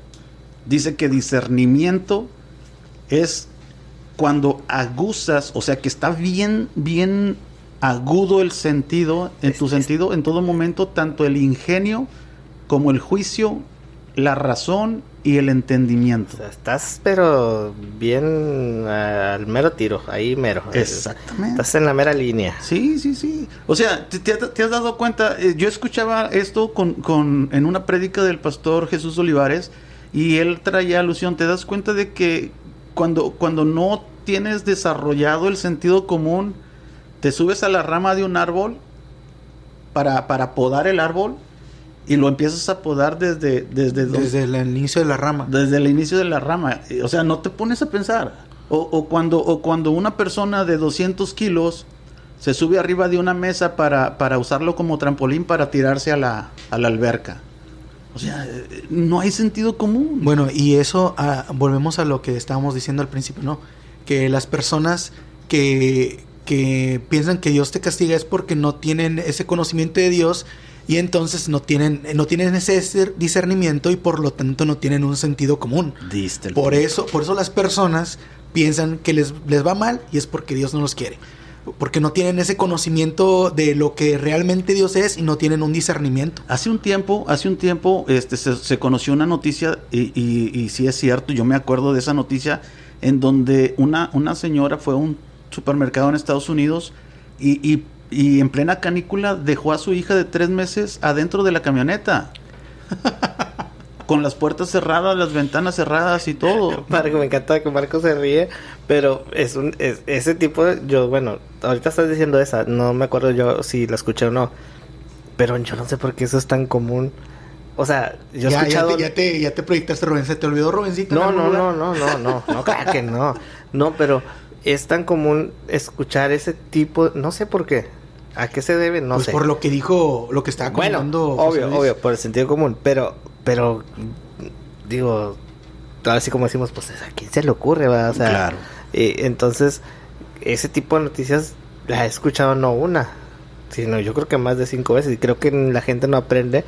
dice que discernimiento es cuando aguzas, o sea que está bien agudo el sentido, en tu sentido, en todo momento, tanto el ingenio como el juicio, la razón y el entendimiento. O sea, estás pero bien al mero tiro, ahí mero. Exactamente. Estás en la mera línea. Sí. O sea, ¿te has dado cuenta? Yo escuchaba esto en una prédica del pastor Jesús Olivares y él traía alusión. ¿Te das cuenta de que cuando no tienes desarrollado el sentido común, te subes a la rama de un árbol para podar el árbol? Y lo empiezas a podar desde el inicio de la rama. Desde el inicio de la rama. O sea, no te pones a pensar. O cuando una persona de 200 kilos se sube arriba de una mesa para usarlo como trampolín para tirarse a la alberca. O sea, no hay sentido común. Bueno, y eso, volvemos a lo que estábamos diciendo al principio, ¿no? Que las personas que piensan que Dios te castiga es porque no tienen ese conocimiento de Dios. Y entonces no tienen ese discernimiento y por lo tanto no tienen un sentido común. Por eso las personas piensan que les va mal y es porque Dios no los quiere. Porque no tienen ese conocimiento de lo que realmente Dios es y no tienen un discernimiento. Hace un tiempo se conoció una noticia y sí es cierto, yo me acuerdo de esa noticia en donde una señora fue a un supermercado en Estados Unidos y en plena canícula dejó a su hija de 3 meses adentro de la camioneta. Con las puertas cerradas, las ventanas cerradas y todo. Marco, me encanta que Marco se ríe, pero ese tipo de... ahorita estás diciendo esa, no me acuerdo yo si la escuché o no, pero yo no sé por qué eso es tan común. O sea, yo he escuchado... Ya te proyectaste, Rubén. ¿Se te olvidó Rubencito? No, claro que no. No, pero es tan común escuchar ese tipo... No sé por qué. ¿A qué se debe? No sé. Pues por lo que dijo, lo que estaba comentando. Obvio, por el sentido común. Pero, digo, así como decimos, pues a quién se le ocurre, ¿verdad? O sea, claro. Entonces, ese tipo de noticias las he escuchado no una, sino yo creo que más de 5 veces. Y creo que la gente no aprende,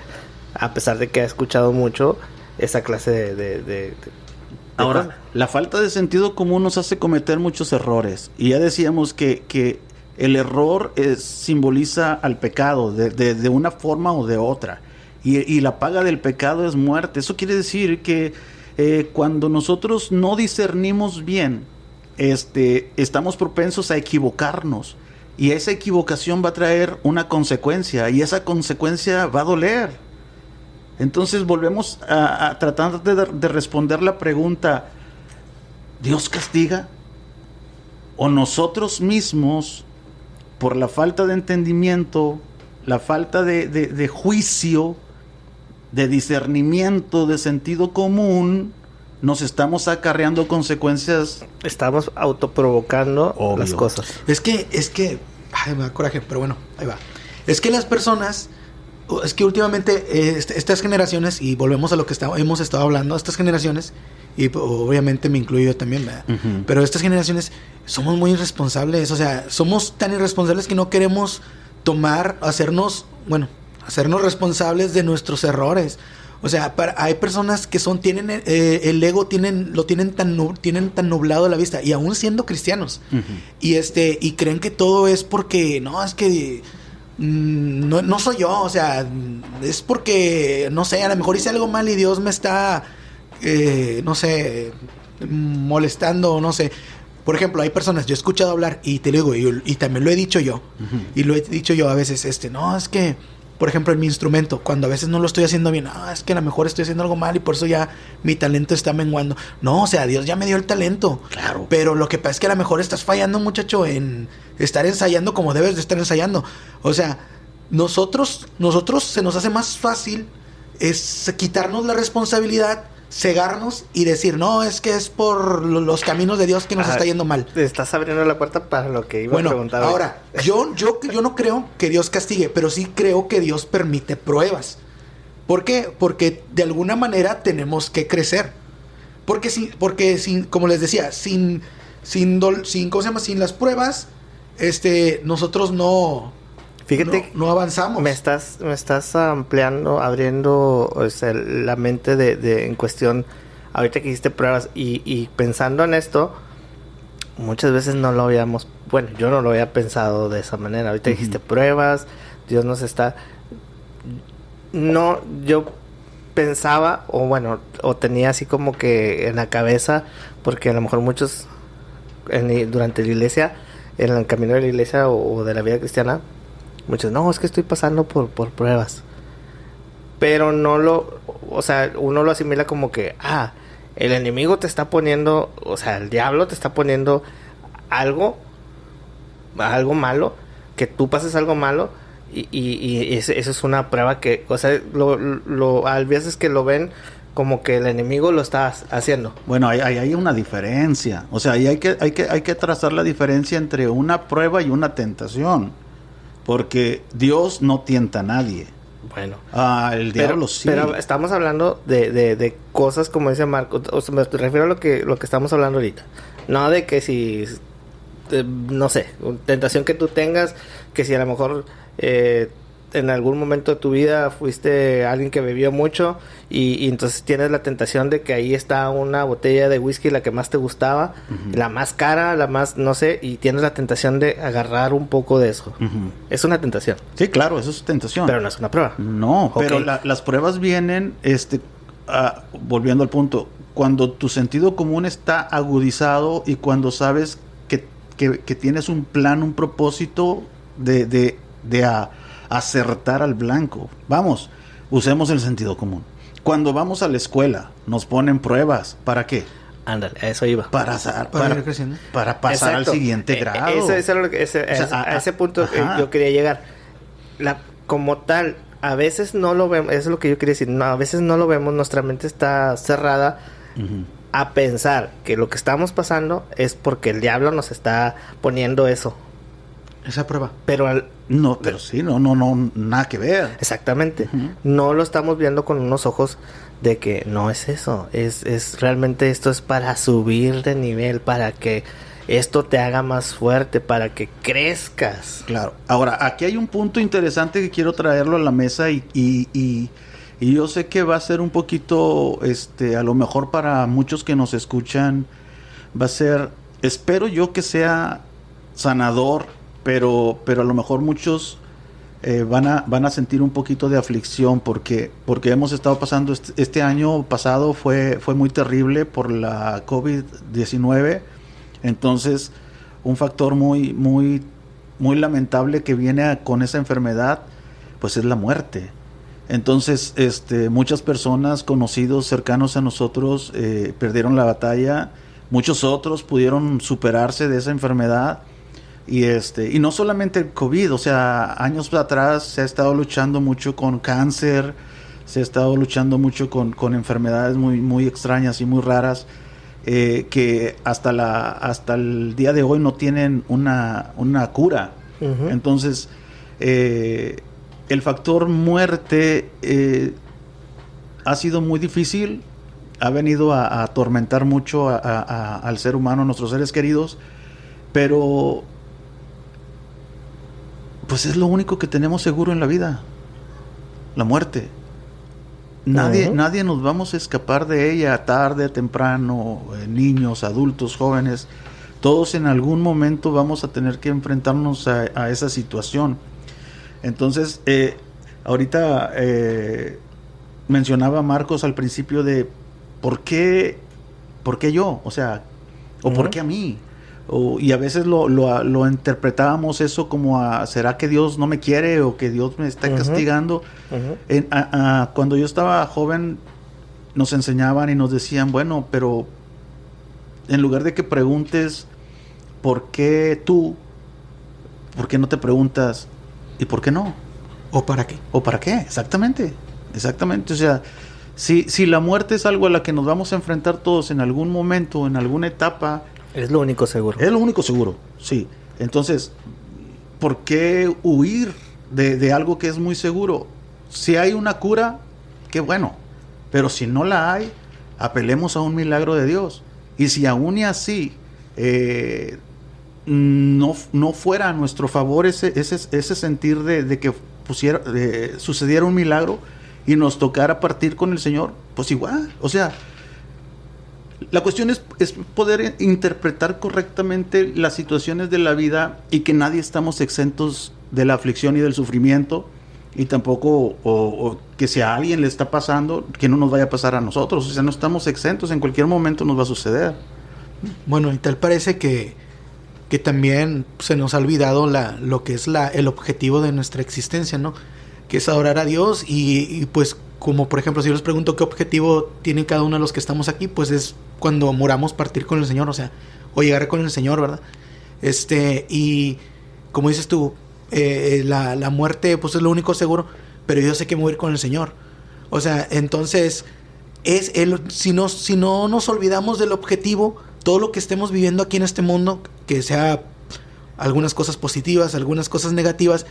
a pesar de que ha escuchado mucho esa clase de Ahora, la falta de sentido común nos hace cometer muchos errores. Y ya decíamos que el error simboliza al pecado de una forma o de otra. Y la paga del pecado es muerte. Eso quiere decir que cuando nosotros no discernimos bien, estamos propensos a equivocarnos. Y esa equivocación va a traer una consecuencia. Y esa consecuencia va a doler. Entonces volvemos a tratar de responder la pregunta: ¿Dios castiga? ¿O nosotros mismos, por la falta de entendimiento, la falta de juicio, de discernimiento, de sentido común, nos estamos acarreando consecuencias? Estamos autoprovocando las cosas. Es que, ay, me da coraje, pero bueno, ahí va. Es que las personas, es que últimamente estas generaciones, y volvemos a lo que hemos estado hablando, estas generaciones, y obviamente me incluyo yo también, ¿verdad? Uh-huh. Pero estas generaciones somos muy irresponsables, o sea, somos tan irresponsables que no queremos hacernos responsables de nuestros errores. O sea, hay personas que tienen el ego, tienen tan nublado la vista, y aún siendo cristianos. Uh-huh. Y creen que todo es porque, no, es que no soy yo, o sea, es porque, no sé, a lo mejor hice algo mal y Dios me está, no sé, molestando, no sé. Por ejemplo, hay personas, yo he escuchado hablar, y te lo digo, y también lo he dicho yo, uh-huh. Y lo he dicho yo a veces, no, es que, por ejemplo, en mi instrumento, cuando a veces no lo estoy haciendo bien, es que a lo mejor estoy haciendo algo mal y por eso ya mi talento está menguando. No, o sea, Dios ya me dio el talento. Claro. Pero lo que pasa es que a lo mejor estás fallando, muchacho, en estar ensayando como debes de estar ensayando. O sea, nosotros se nos hace más fácil es quitarnos la responsabilidad, cegarnos y decir, no, es que es por los caminos de Dios que nos está yendo mal. Estás abriendo la puerta para lo que iba a preguntar. Ahora, yo no creo que Dios castigue, pero sí creo que Dios permite pruebas. ¿Por qué? Porque de alguna manera tenemos que crecer. Porque sin, como les decía, sin ¿cómo se llama? Sin las pruebas, nosotros no... Fíjate, no avanzamos. Me estás ampliando, abriendo, o sea, la mente de en cuestión, ahorita que hiciste pruebas y pensando en esto, muchas veces no lo habíamos, bueno, yo no lo había pensado de esa manera. Ahorita dijiste pruebas, Dios nos está... No, yo pensaba, o tenía así como que en la cabeza, porque a lo mejor muchos durante la iglesia, en el camino de la iglesia o de la vida cristiana, muchos, no, es que estoy pasando por pruebas. Pero o sea, uno lo asimila como que, el enemigo te está poniendo, o sea, el diablo te está poniendo algo malo, que tú pases algo malo, y eso es una prueba que, o sea, hay veces que lo ven como que el enemigo lo está haciendo. Bueno, hay una diferencia. O sea, ahí hay que trazar la diferencia entre una prueba y una tentación. Porque Dios no tienta a nadie. Bueno. El diablo sí. Pero estamos hablando de cosas como dice Marco. O sea, me refiero a lo que estamos hablando ahorita. No de que si... no sé, tentación que tú tengas, que si a lo mejor... en algún momento de tu vida fuiste alguien que bebió mucho y entonces tienes la tentación de que ahí está una botella de whisky, la que más te gustaba, la más cara, la más, no sé, y tienes la tentación de agarrar un poco de eso. Es una tentación. Sí, claro, eso es tentación. Pero no es una prueba. No, pero las pruebas vienen, volviendo al punto, cuando tu sentido común está agudizado y cuando sabes que tienes un plan, un propósito de acertar al blanco. Vamos, usemos el sentido común. Cuando vamos a la escuela, nos ponen pruebas. ¿Para qué? Ándale, a eso iba. Para pasar al siguiente grado. A ese punto yo quería llegar. Como tal, a veces no lo vemos, eso es lo que yo quería decir. No, a veces no lo vemos, nuestra mente está cerrada a pensar que lo que estamos pasando es porque el diablo nos está poniendo eso. Esa prueba. Pero no, nada que ver. Exactamente. No lo estamos viendo con unos ojos de que no es eso. Es realmente esto es para subir de nivel, para que esto te haga más fuerte, para que crezcas. Claro. Ahora, aquí hay un punto interesante que quiero traerlo a la mesa y yo sé que va a ser un poquito, a lo mejor para muchos que nos escuchan, va a ser, espero yo que sea sanador, pero a lo mejor muchos van a sentir un poquito de aflicción porque hemos estado pasando este año pasado fue muy terrible por la COVID-19. Entonces un factor muy lamentable que viene con esa enfermedad pues es la muerte. Entonces muchas personas, conocidos, cercanos a nosotros, perdieron la batalla. Muchos otros pudieron superarse de esa enfermedad. Y no solamente el COVID, o sea, años atrás se ha estado luchando mucho con cáncer, se ha estado luchando mucho con enfermedades muy extrañas y muy raras, que hasta el día de hoy no tienen una cura. Entonces, el factor muerte ha sido muy difícil, ha venido a atormentar mucho al ser humano, a nuestros seres queridos, pero pues es lo único que tenemos seguro en la vida, la muerte. Nadie nos vamos a escapar de ella, tarde, temprano, niños, adultos, jóvenes. Todos en algún momento vamos a tener que enfrentarnos a esa situación. Entonces, ahorita mencionaba Marcos al principio de ¿por qué yo? O sea, ¿o por qué a mí? Y a veces lo interpretábamos eso como ¿será que Dios no me quiere o que Dios me está castigando? Cuando yo estaba joven nos enseñaban y nos decían, bueno, pero en lugar de que preguntes ¿por qué tú? ¿Por qué no te preguntas ¿y por qué no? ¿O para qué? ¿O para qué? Exactamente. O sea, si la muerte es algo a la que nos vamos a enfrentar todos en algún momento, en alguna etapa... Es lo único seguro. Es lo único seguro, sí. Entonces, ¿por qué huir de algo que es muy seguro? Si hay una cura, qué bueno. Pero si no la hay, apelemos a un milagro de Dios. Y si aún y así no fuera a nuestro favor ese sentir de que sucediera un milagro y nos tocara partir con el Señor, pues igual. O sea, la cuestión es poder interpretar correctamente las situaciones de la vida y que nadie estamos exentos de la aflicción y del sufrimiento, y tampoco o que si a alguien le está pasando, que no nos vaya a pasar a nosotros. O sea, no estamos exentos, en cualquier momento nos va a suceder. Bueno, y tal parece que también se nos ha olvidado lo que es el objetivo de nuestra existencia, ¿no? Que es adorar a Dios y pues como por ejemplo si yo les pregunto qué objetivo tiene cada uno de los que estamos aquí, pues es cuando moramos partir con el Señor, o sea, o llegar con el Señor, ¿verdad? Y como dices tú, la muerte pues es lo único seguro, pero yo sé que me voy a ir con el Señor. O sea, entonces si no nos olvidamos del objetivo, todo lo que estemos viviendo aquí en este mundo, que sea algunas cosas positivas, algunas cosas negativas,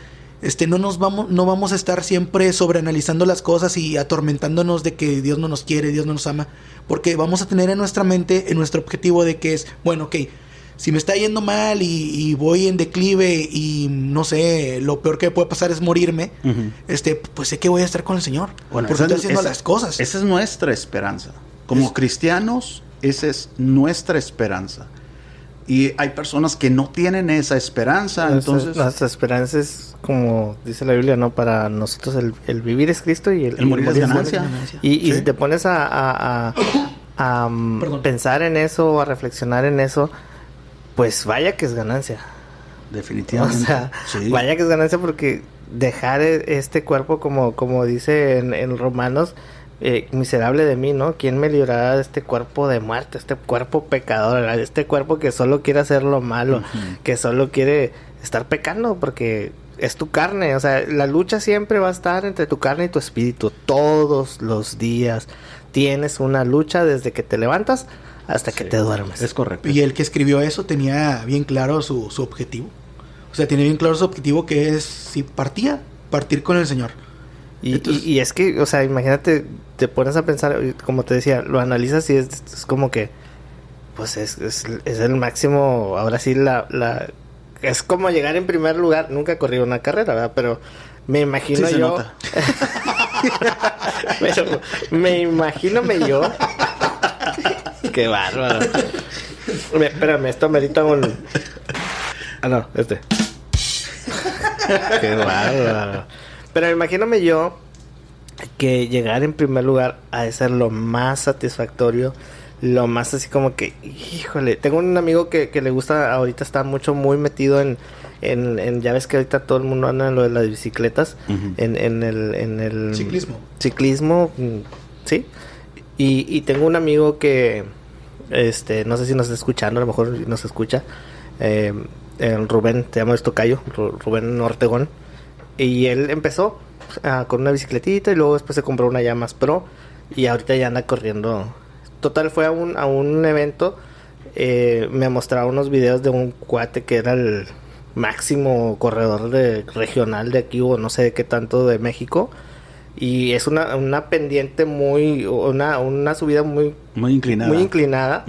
no vamos a estar siempre sobreanalizando las cosas y atormentándonos de que Dios no nos quiere, Dios no nos ama, porque vamos a tener en nuestra mente, en nuestro objetivo de que es, bueno, ok, si me está yendo mal y voy en declive y no sé, lo peor que puede pasar es morirme, pues sé que voy a estar con el Señor, bueno, porque estoy haciendo las cosas. Esa es nuestra esperanza. Como cristianos, esa es nuestra esperanza. Y hay personas que no tienen esa esperanza, entonces... Nuestra esperanza es, como dice la Biblia, ¿no? Para nosotros el vivir es Cristo y el morir es ganancia. Y si te pones a pensar en eso, a reflexionar en eso, pues vaya que es ganancia. Definitivamente. O sea, sí. Vaya que es ganancia, porque dejar este cuerpo, como dice en Romanos, miserable de mí, ¿no? ¿Quién me librará de este cuerpo de muerte, este cuerpo pecador, este cuerpo que solo quiere hacer lo malo, que solo quiere estar pecando porque es tu carne? O sea, la lucha siempre va a estar entre tu carne y tu espíritu. Todos los días tienes una lucha desde que te levantas hasta que te duermes. Es correcto. Y el que escribió eso tenía bien claro su objetivo. O sea, tiene bien claro su objetivo, que es, si partir con el Señor. Y es que, o sea, imagínate, te pones a pensar, como te decía, lo analizas y es como que, pues es el máximo, ahora sí, es como llegar en primer lugar. Nunca he corrido una carrera, ¿verdad? Pero me imagino sí, yo... Pero me imagino yo... Qué bárbaro. Espérame, esto merita un... Ah, no, Qué bárbaro. Pero imagíname yo que llegar en primer lugar ha de ser lo más satisfactorio, lo más así como que, híjole, tengo un amigo que le gusta, ahorita está muy metido en ya ves que ahorita todo el mundo anda en lo de las bicicletas, en el ciclismo, sí, y tengo un amigo que, no sé si nos está escuchando, a lo mejor nos escucha, Rubén, te llamo tocayo, Rubén Ortegón. Y él empezó con una bicicletita y luego después se compró una ya más pro y ahorita ya anda corriendo. Total, fue a un evento, me mostraba unos videos de un cuate que era el máximo corredor regional de aquí o no sé de qué tanto de México, y es una pendiente una subida muy inclinada.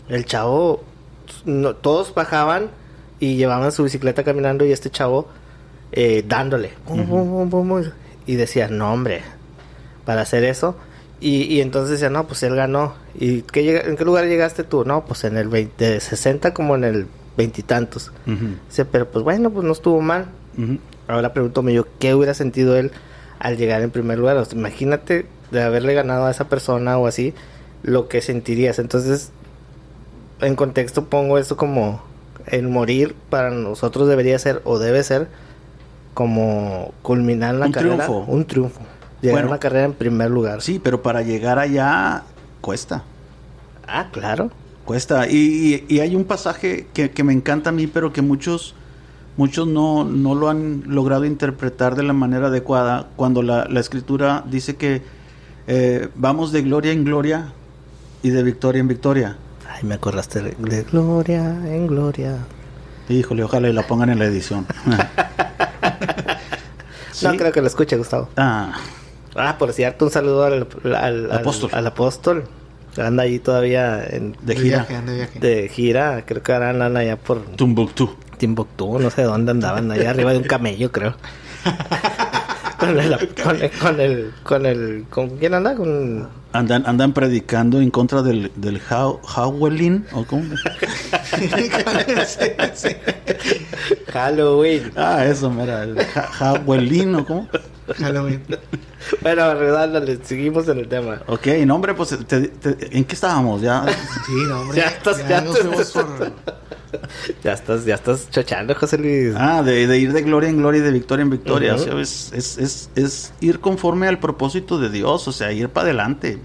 El chavo, todos bajaban y llevaban su bicicleta caminando y este chavo dándole y decía, no hombre, para hacer eso, y entonces decía, no, pues él ganó. ¿Y en qué lugar llegaste tú? No, pues en el 60 como en el 20 y tantos. Dice, pero pues bueno, pues no estuvo mal. Ahora pregúntame yo, ¿qué hubiera sentido él al llegar en primer lugar? O sea, imagínate de haberle ganado a esa persona o así, lo que sentirías. Entonces en contexto pongo esto como el morir para nosotros debería ser o debe ser como culminar la carrera. Un triunfo. Llegar a una carrera en primer lugar. Sí, pero para llegar allá cuesta. Ah, claro. Cuesta. Y hay un pasaje que me encanta a mí, pero que muchos no lo han logrado interpretar de la manera adecuada. Cuando la Escritura dice que vamos de gloria en gloria y de victoria en victoria. Ay, me acordaste de gloria en gloria. Híjole, ojalá y la pongan en la edición. ¿Sí? No creo que lo escuche, Gustavo. Por cierto, un saludo al apóstol. Anda ahí todavía de gira. De gira, creo que ahora andan allá por Timbuktu, no sé dónde andaban, allá arriba de un camello, creo. ¿Con quién anda? Andan predicando en contra del Halloween, ¿o cómo? Halloween. Eso, mira, el Halloween, ¿o cómo? Halloween. Bueno, dale, seguimos en el tema. Ok, no, hombre, pues, ¿en qué estábamos? Ya. Sí, no, hombre. Ya estás chochando, José Luis. De ir de gloria en gloria y de victoria en victoria. Uh-huh. O sea, es ir conforme al propósito de Dios, o sea, ir para adelante.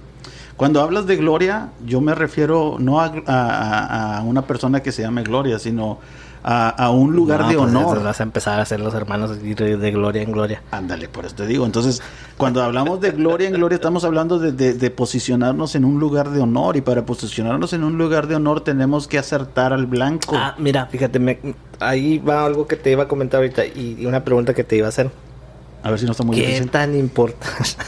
Cuando hablas de gloria, yo me refiero no a una persona que se llame Gloria, sino a un lugar de honor. Vas a empezar a hacer los hermanos ir de gloria en gloria. Ándale, por eso te digo. Entonces, cuando hablamos de gloria en gloria, estamos hablando de posicionarnos en un lugar de honor. Y para posicionarnos en un lugar de honor tenemos que acertar al blanco. Mira, fíjate, ahí va algo que te iba a comentar ahorita y una pregunta que te iba a hacer. A ver si no está muy difícil. ¿Qué tan importante?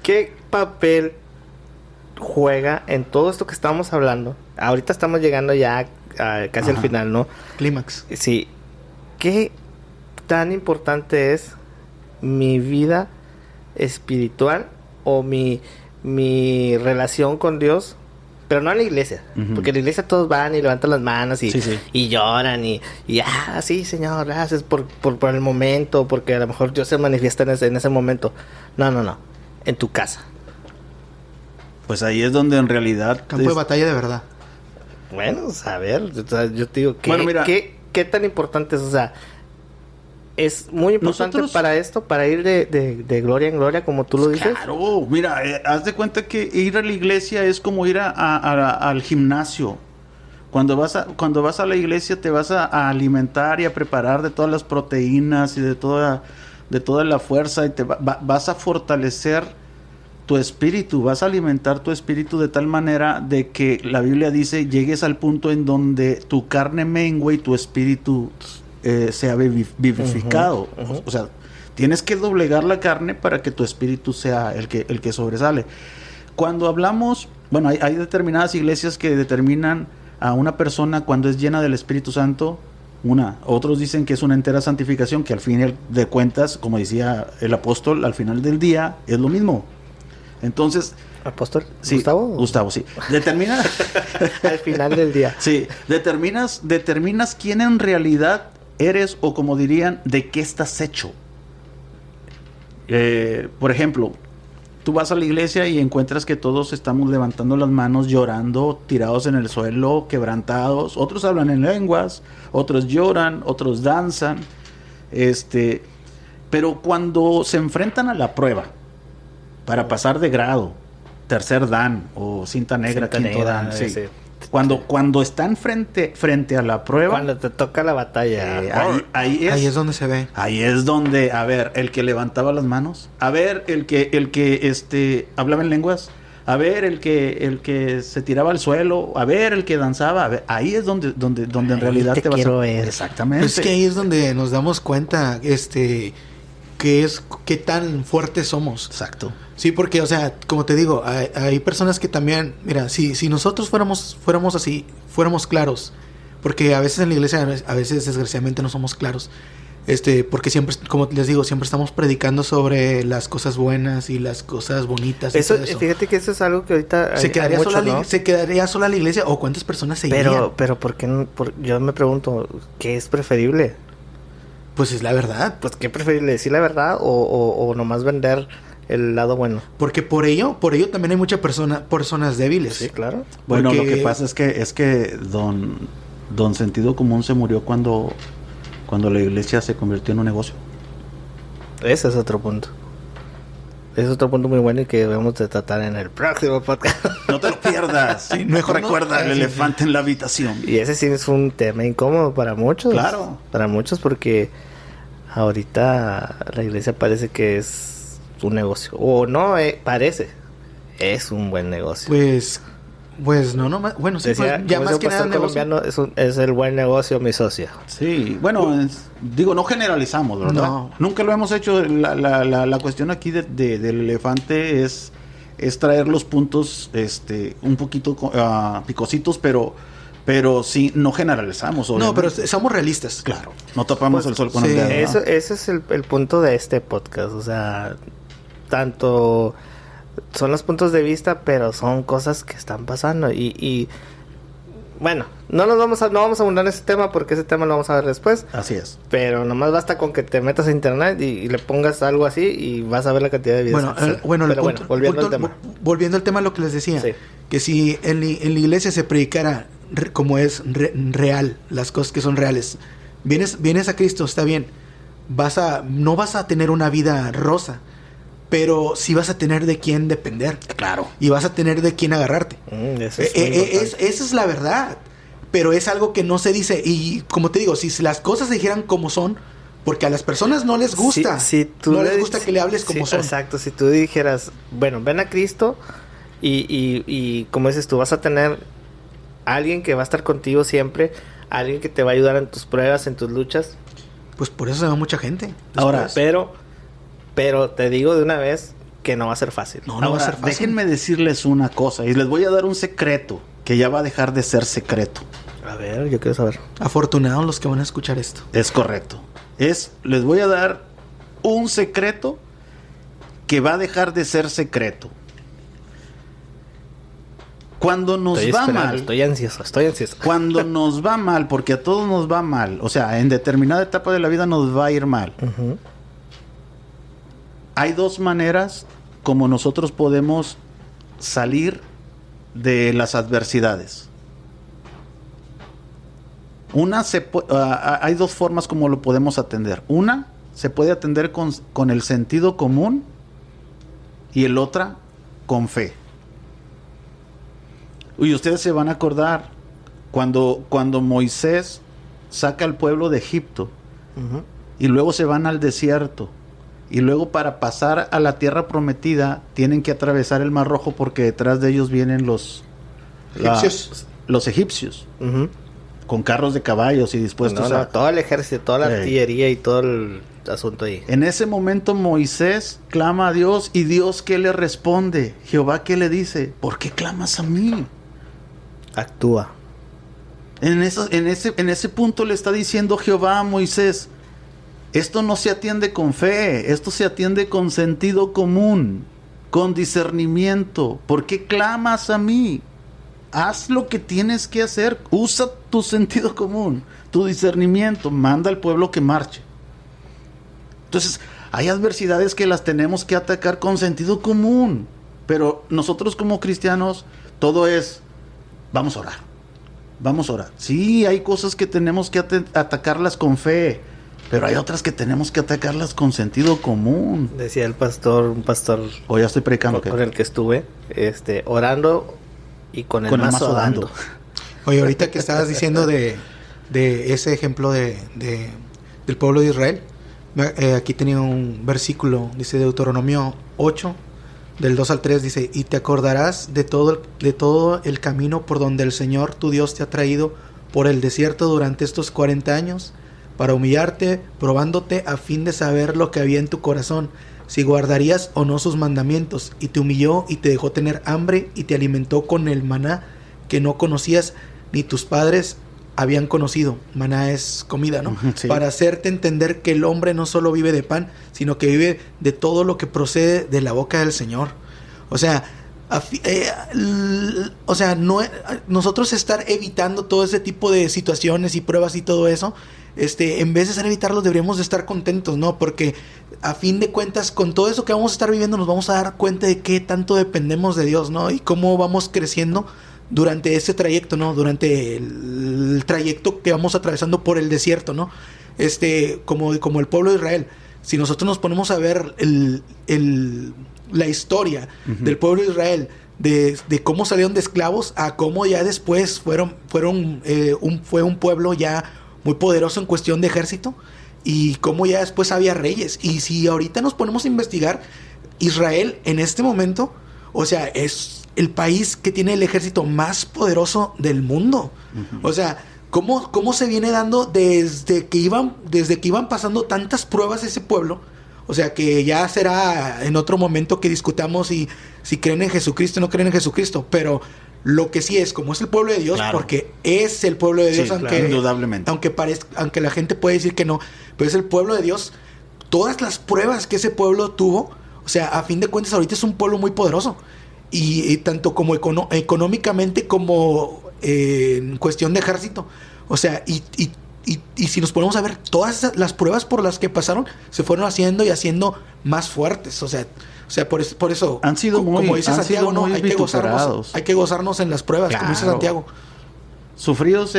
¿Qué papel juega en todo esto que estamos hablando? Ahorita estamos llegando ya casi al final, ¿no? Clímax. Sí. ¿Qué tan importante es mi vida espiritual o mi relación con Dios? Pero no en la iglesia. Uh-huh. Porque en la iglesia todos van y levantan las manos y lloran y sí, Señor, gracias por el momento, porque a lo mejor Dios se manifiesta en ese momento. No. En tu casa. Pues ahí es donde en realidad... Campo de batalla de verdad. Bueno, a ver, yo te digo, ¿qué tan importante es? O sea, es muy importante para esto, para ir de gloria en gloria, como tú lo dices. Claro, mira, haz de cuenta que ir a la iglesia es como ir al gimnasio. Cuando vas a la iglesia te vas a alimentar y a preparar de todas las proteínas y de toda la fuerza y te vas a fortalecer tu espíritu, vas a alimentar tu espíritu de tal manera de que la Biblia dice llegues al punto en donde tu carne mengue y tu espíritu sea vivificado. Uh-huh. O sea, tienes que doblegar la carne para que tu espíritu sea el que sobresale. Cuando hablamos, bueno, hay determinadas iglesias que determinan a una persona cuando es llena del Espíritu Santo. Otros dicen que es una entera santificación, que al fin de cuentas, como decía el apóstol, al final del día es lo mismo. Entonces, ¿apóstol? Sí, Gustavo, sí. Determina al final del día. Sí, determinas quién en realidad eres, o como dirían, de qué estás hecho. Por ejemplo, tú vas a la iglesia y encuentras que todos estamos levantando las manos, llorando, tirados en el suelo, quebrantados. Otros hablan en lenguas, otros lloran, otros danzan. Pero cuando se enfrentan a la prueba para pasar de grado, tercer dan o cinta negra, quinto dan, sí. Cuando están frente a la prueba, cuando te toca la batalla, ahí es donde se ve. Ahí es donde, a ver, el que levantaba las manos, a ver, el que hablaba en lenguas, a ver, el que se tiraba al suelo, a ver, el que danzaba, a ver, ahí es donde en realidad te vas a ver. Exactamente. Es que ahí es donde nos damos cuenta, qué tan fuertes somos. Exacto. Sí, porque, o sea, como te digo, hay personas que también, mira, si nosotros fuéramos así, fuéramos claros, porque a veces en la iglesia, a veces desgraciadamente no somos claros, porque siempre, como les digo, siempre estamos predicando sobre las cosas buenas y las cosas bonitas. Eso. Fíjate que eso es algo que ahorita se quedaría sola la iglesia, o cuántas personas se irían. Pero ¿por qué no? Yo me pregunto, ¿qué es preferible? Pues es la verdad. Pues ¿qué preferible? ¿Decir la verdad o nomás vender el lado bueno. Porque por ello también hay muchas personas débiles. Sí, claro. Bueno, Porque... lo que pasa es que don Sentido Común se murió cuando la iglesia se convirtió en un negocio. Ese es otro punto. Es otro punto muy bueno y que debemos de tratar en el próximo podcast. No te lo pierdas. Sí, mejor no. Recuerda el elefante en la habitación. Y ese sí es un tema incómodo para muchos. Claro. Para muchos porque ahorita la iglesia parece que es un negocio. O no, parece. Es un buen negocio. Pues no, bueno, sí, Decía, pues, ya más que nada colombiano es el buen negocio, mi socio. Sí, bueno, no generalizamos, ¿verdad? No. Nunca lo hemos hecho. La cuestión aquí del elefante es traer los puntos un poquito picositos, pero sí, no generalizamos, obviamente. No, pero somos realistas. Claro, no tapamos el sol con sí, el dedo, ¿no? Ese es el punto de este podcast. O sea, tanto... Son los puntos de vista, pero son cosas que están pasando. Y bueno, no vamos a abundar en ese tema porque ese tema lo vamos a ver después. Así es. Pero nomás basta con que te metas a internet y le pongas algo así y vas a ver la cantidad de videos. Volviendo al tema, lo que les decía, sí. Que si en la iglesia se predicara como es real, las cosas que son reales, vienes a Cristo, está bien, no vas a tener una vida rosa, pero sí vas a tener de quién depender. Claro. Y vas a tener de quién agarrarte. Esa es la verdad. Pero es algo que no se dice. Y como te digo, si las cosas se dijeran como son, porque a las personas no les gusta. No les gusta que le hables como son. Exacto. Si tú dijeras, bueno, ven a Cristo y como dices tú, vas a tener alguien que va a estar contigo siempre, alguien que te va a ayudar en tus pruebas, en tus luchas. Pues por eso se va mucha gente. Ahora, pero te digo de una vez que no va a ser fácil. No va a ser fácil. Déjenme decirles una cosa y les voy a dar un secreto que ya va a dejar de ser secreto. A ver, yo quiero saber. Afortunados los que van a escuchar esto. Es correcto. Les voy a dar un secreto que va a dejar de ser secreto. Cuando nos va mal... Estoy ansioso. Cuando nos va mal, porque a todos nos va mal, o sea, en determinada etapa de la vida nos va a ir mal. Uh-huh. Hay dos maneras como nosotros podemos salir de las adversidades. Hay dos formas como lo podemos atender. Una, se puede atender con el sentido común y el otra con fe. Y ustedes se van a acordar cuando Moisés saca al pueblo de Egipto, uh-huh, y luego se van al desierto. Y luego para pasar a la tierra prometida tienen que atravesar el Mar Rojo porque detrás de ellos vienen los egipcios. Uh-huh. Con carros de caballos y dispuestos a... todo el ejército, toda la artillería y todo el asunto ahí. En ese momento Moisés clama a Dios y Dios, ¿qué le responde? Jehová, ¿qué le dice? ¿Por qué clamas a mí? Actúa. En ese punto le está diciendo Jehová a Moisés, esto no se atiende con fe, esto se atiende con sentido común, con discernimiento. ¿Por qué clamas a mí? Haz lo que tienes que hacer, usa tu sentido común, tu discernimiento, manda al pueblo que marche. Entonces, hay adversidades que las tenemos que atacar con sentido común, pero nosotros como cristianos, todo es, vamos a orar. Sí, hay cosas que tenemos que atacarlas con fe, pero hay otras que tenemos que atacarlas con sentido común. Decía un pastor... O ya estoy predicando. Con el que estuve, orando y con el mazo dando. Oye, ahorita que estabas diciendo de ese ejemplo del pueblo de Israel, aquí tenía un versículo, dice Deuteronomio 8, del 2 al 3, dice, y te acordarás de todo el camino por donde el Señor tu Dios te ha traído por el desierto durante estos 40 años, para humillarte, probándote a fin de saber lo que había en tu corazón, si guardarías o no sus mandamientos, y te humilló y te dejó tener hambre y te alimentó con el maná que no conocías ni tus padres habían conocido. Maná es comida, ¿no? Sí. Para hacerte entender que el hombre no solo vive de pan, sino que vive de todo lo que procede de la boca del Señor. O sea, O sea, no, nosotros estar evitando todo ese tipo de situaciones y pruebas y todo eso, en vez de estar evitarlos, deberíamos de estar contentos, ¿no? Porque a fin de cuentas, con todo eso que vamos a estar viviendo, nos vamos a dar cuenta de qué tanto dependemos de Dios, ¿no? Y cómo vamos creciendo durante ese trayecto, ¿no? Durante el trayecto que vamos atravesando por el desierto, ¿no? Como el pueblo de Israel. Si nosotros nos ponemos a ver la historia del pueblo de Israel, de cómo salieron de esclavos a cómo ya después fue un pueblo ya muy poderoso en cuestión de ejército, y cómo ya después había reyes. Y si ahorita nos ponemos a investigar, Israel en este momento, o sea, es el país que tiene el ejército más poderoso del mundo. O sea, ¿cómo se viene dando desde que iban pasando tantas pruebas ese pueblo? O sea, que ya será en otro momento que discutamos si creen en Jesucristo o no creen en Jesucristo. Pero lo que sí es, como es el pueblo de Dios, claro, porque es el pueblo de Dios, sí, aunque, claro, indudablemente, aunque la gente puede decir que no, pero es el pueblo de Dios. Todas las pruebas que ese pueblo tuvo, o sea, a fin de cuentas ahorita es un pueblo muy poderoso. Y tanto como económicamente como en cuestión de ejército. O sea, y si nos ponemos a ver, todas las pruebas por las que pasaron se fueron haciendo y haciendo más fuertes. O sea, por eso han sido como dice Santiago, ¿no? Hay que gozarnos en las pruebas, claro, como dice Santiago. Sufridos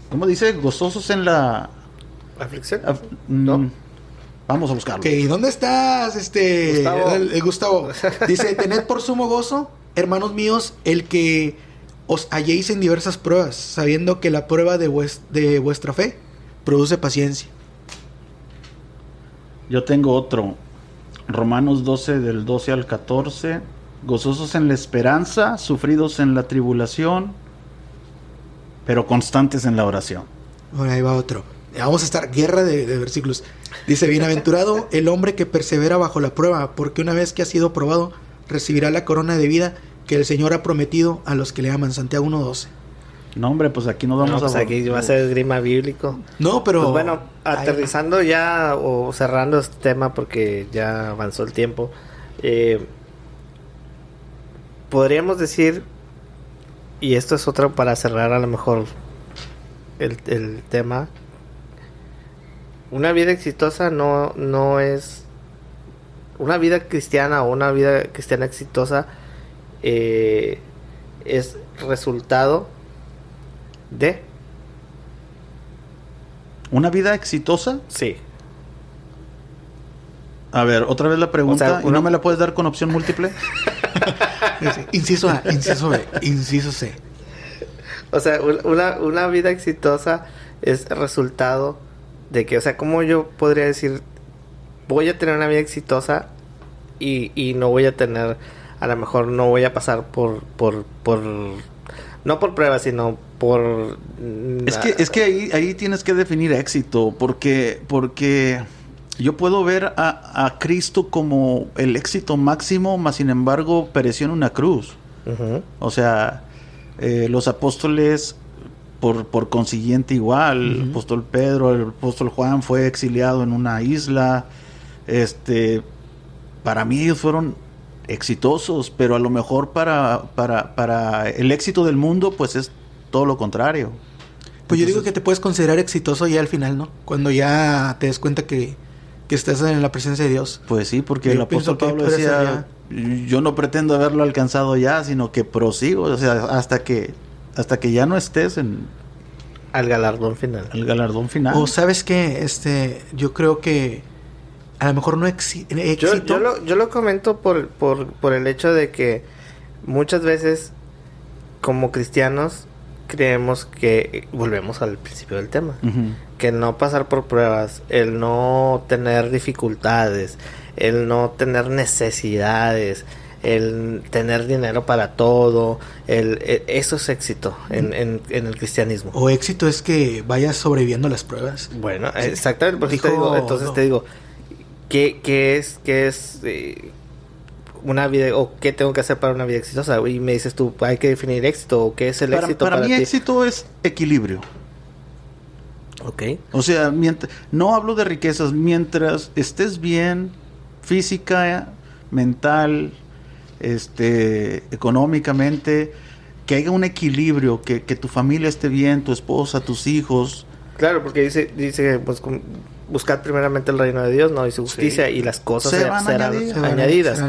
¿cómo dice? Gozosos en la aflicción. ¿No? Vamos a buscarlo. Okay, ¿dónde estás, Gustavo? Dice, tened por sumo gozo, hermanos míos, el que os halléis en diversas pruebas, sabiendo que la prueba de vuestra fe produce paciencia. Yo tengo otro. Romanos 12, del 12 al 14. Gozosos en la esperanza, sufridos en la tribulación, pero constantes en la oración. Bueno, ahí va otro. Vamos a estar guerra de versículos. Dice, bienaventurado el hombre que persevera bajo la prueba, porque una vez que ha sido probado, recibirá la corona de vida que el Señor ha prometido a los que le aman. Santiago 1:12. No, hombre, pues aquí nos vamos a... Aquí va a ser esgrima bíblico. No, pero... Pues bueno, aterrizando ya o cerrando este tema porque ya avanzó el tiempo, podríamos decir, y esto es otro para cerrar a lo mejor el tema, una vida exitosa no es... Una vida cristiana o una vida cristiana exitosa es resultado de... ¿Una vida exitosa? Sí. A ver, otra vez la pregunta. ¿Y no me la puedes dar con opción múltiple? Inciso A, inciso B, inciso C. O sea, una vida exitosa es resultado de que, o sea, ¿cómo yo podría decir voy a tener una vida exitosa y no voy a tener, a lo mejor no voy a pasar por no por pruebas, sino por... Es que ahí tienes que definir éxito, porque yo puedo ver a Cristo como el éxito máximo, mas sin embargo pereció en una cruz. Uh-huh. O sea, los apóstoles, por consiguiente igual, uh-huh, el apóstol Pedro, el apóstol Juan fue exiliado en una isla. Para mí ellos fueron exitosos, pero a lo mejor para el éxito del mundo, pues es todo lo contrario. Pues yo digo que te puedes considerar exitoso ya al final, ¿no? Cuando ya te des cuenta que estás en la presencia de Dios. Pues sí, porque el apóstol Pablo decía, yo no pretendo haberlo alcanzado ya, sino que prosigo, o sea, hasta que ya no estés al galardón final. El galardón final. O sabes qué, yo creo que a lo mejor no éxito. Yo lo comento por el hecho de que muchas veces como cristianos creemos que, volvemos al principio del tema, uh-huh, que el no pasar por pruebas, el no tener dificultades, el no tener necesidades, el tener dinero para todo, eso es éxito en el cristianismo. O éxito es que vayas sobreviviendo a las pruebas. Bueno, sí, exactamente, por eso te digo, entonces te digo, ¿qué es una vida, o qué tengo que hacer para una vida exitosa? Y me dices tú, hay que definir éxito, o qué es el éxito para mí ti. Éxito es equilibrio. Ok. O sea, no hablo de riquezas, mientras estés bien física, mental, económicamente, que haya un equilibrio, que tu familia esté bien, tu esposa, tus hijos. Claro, porque dice pues buscad primeramente el reino de Dios, ¿no? Y su justicia, y las cosas serán añadidas.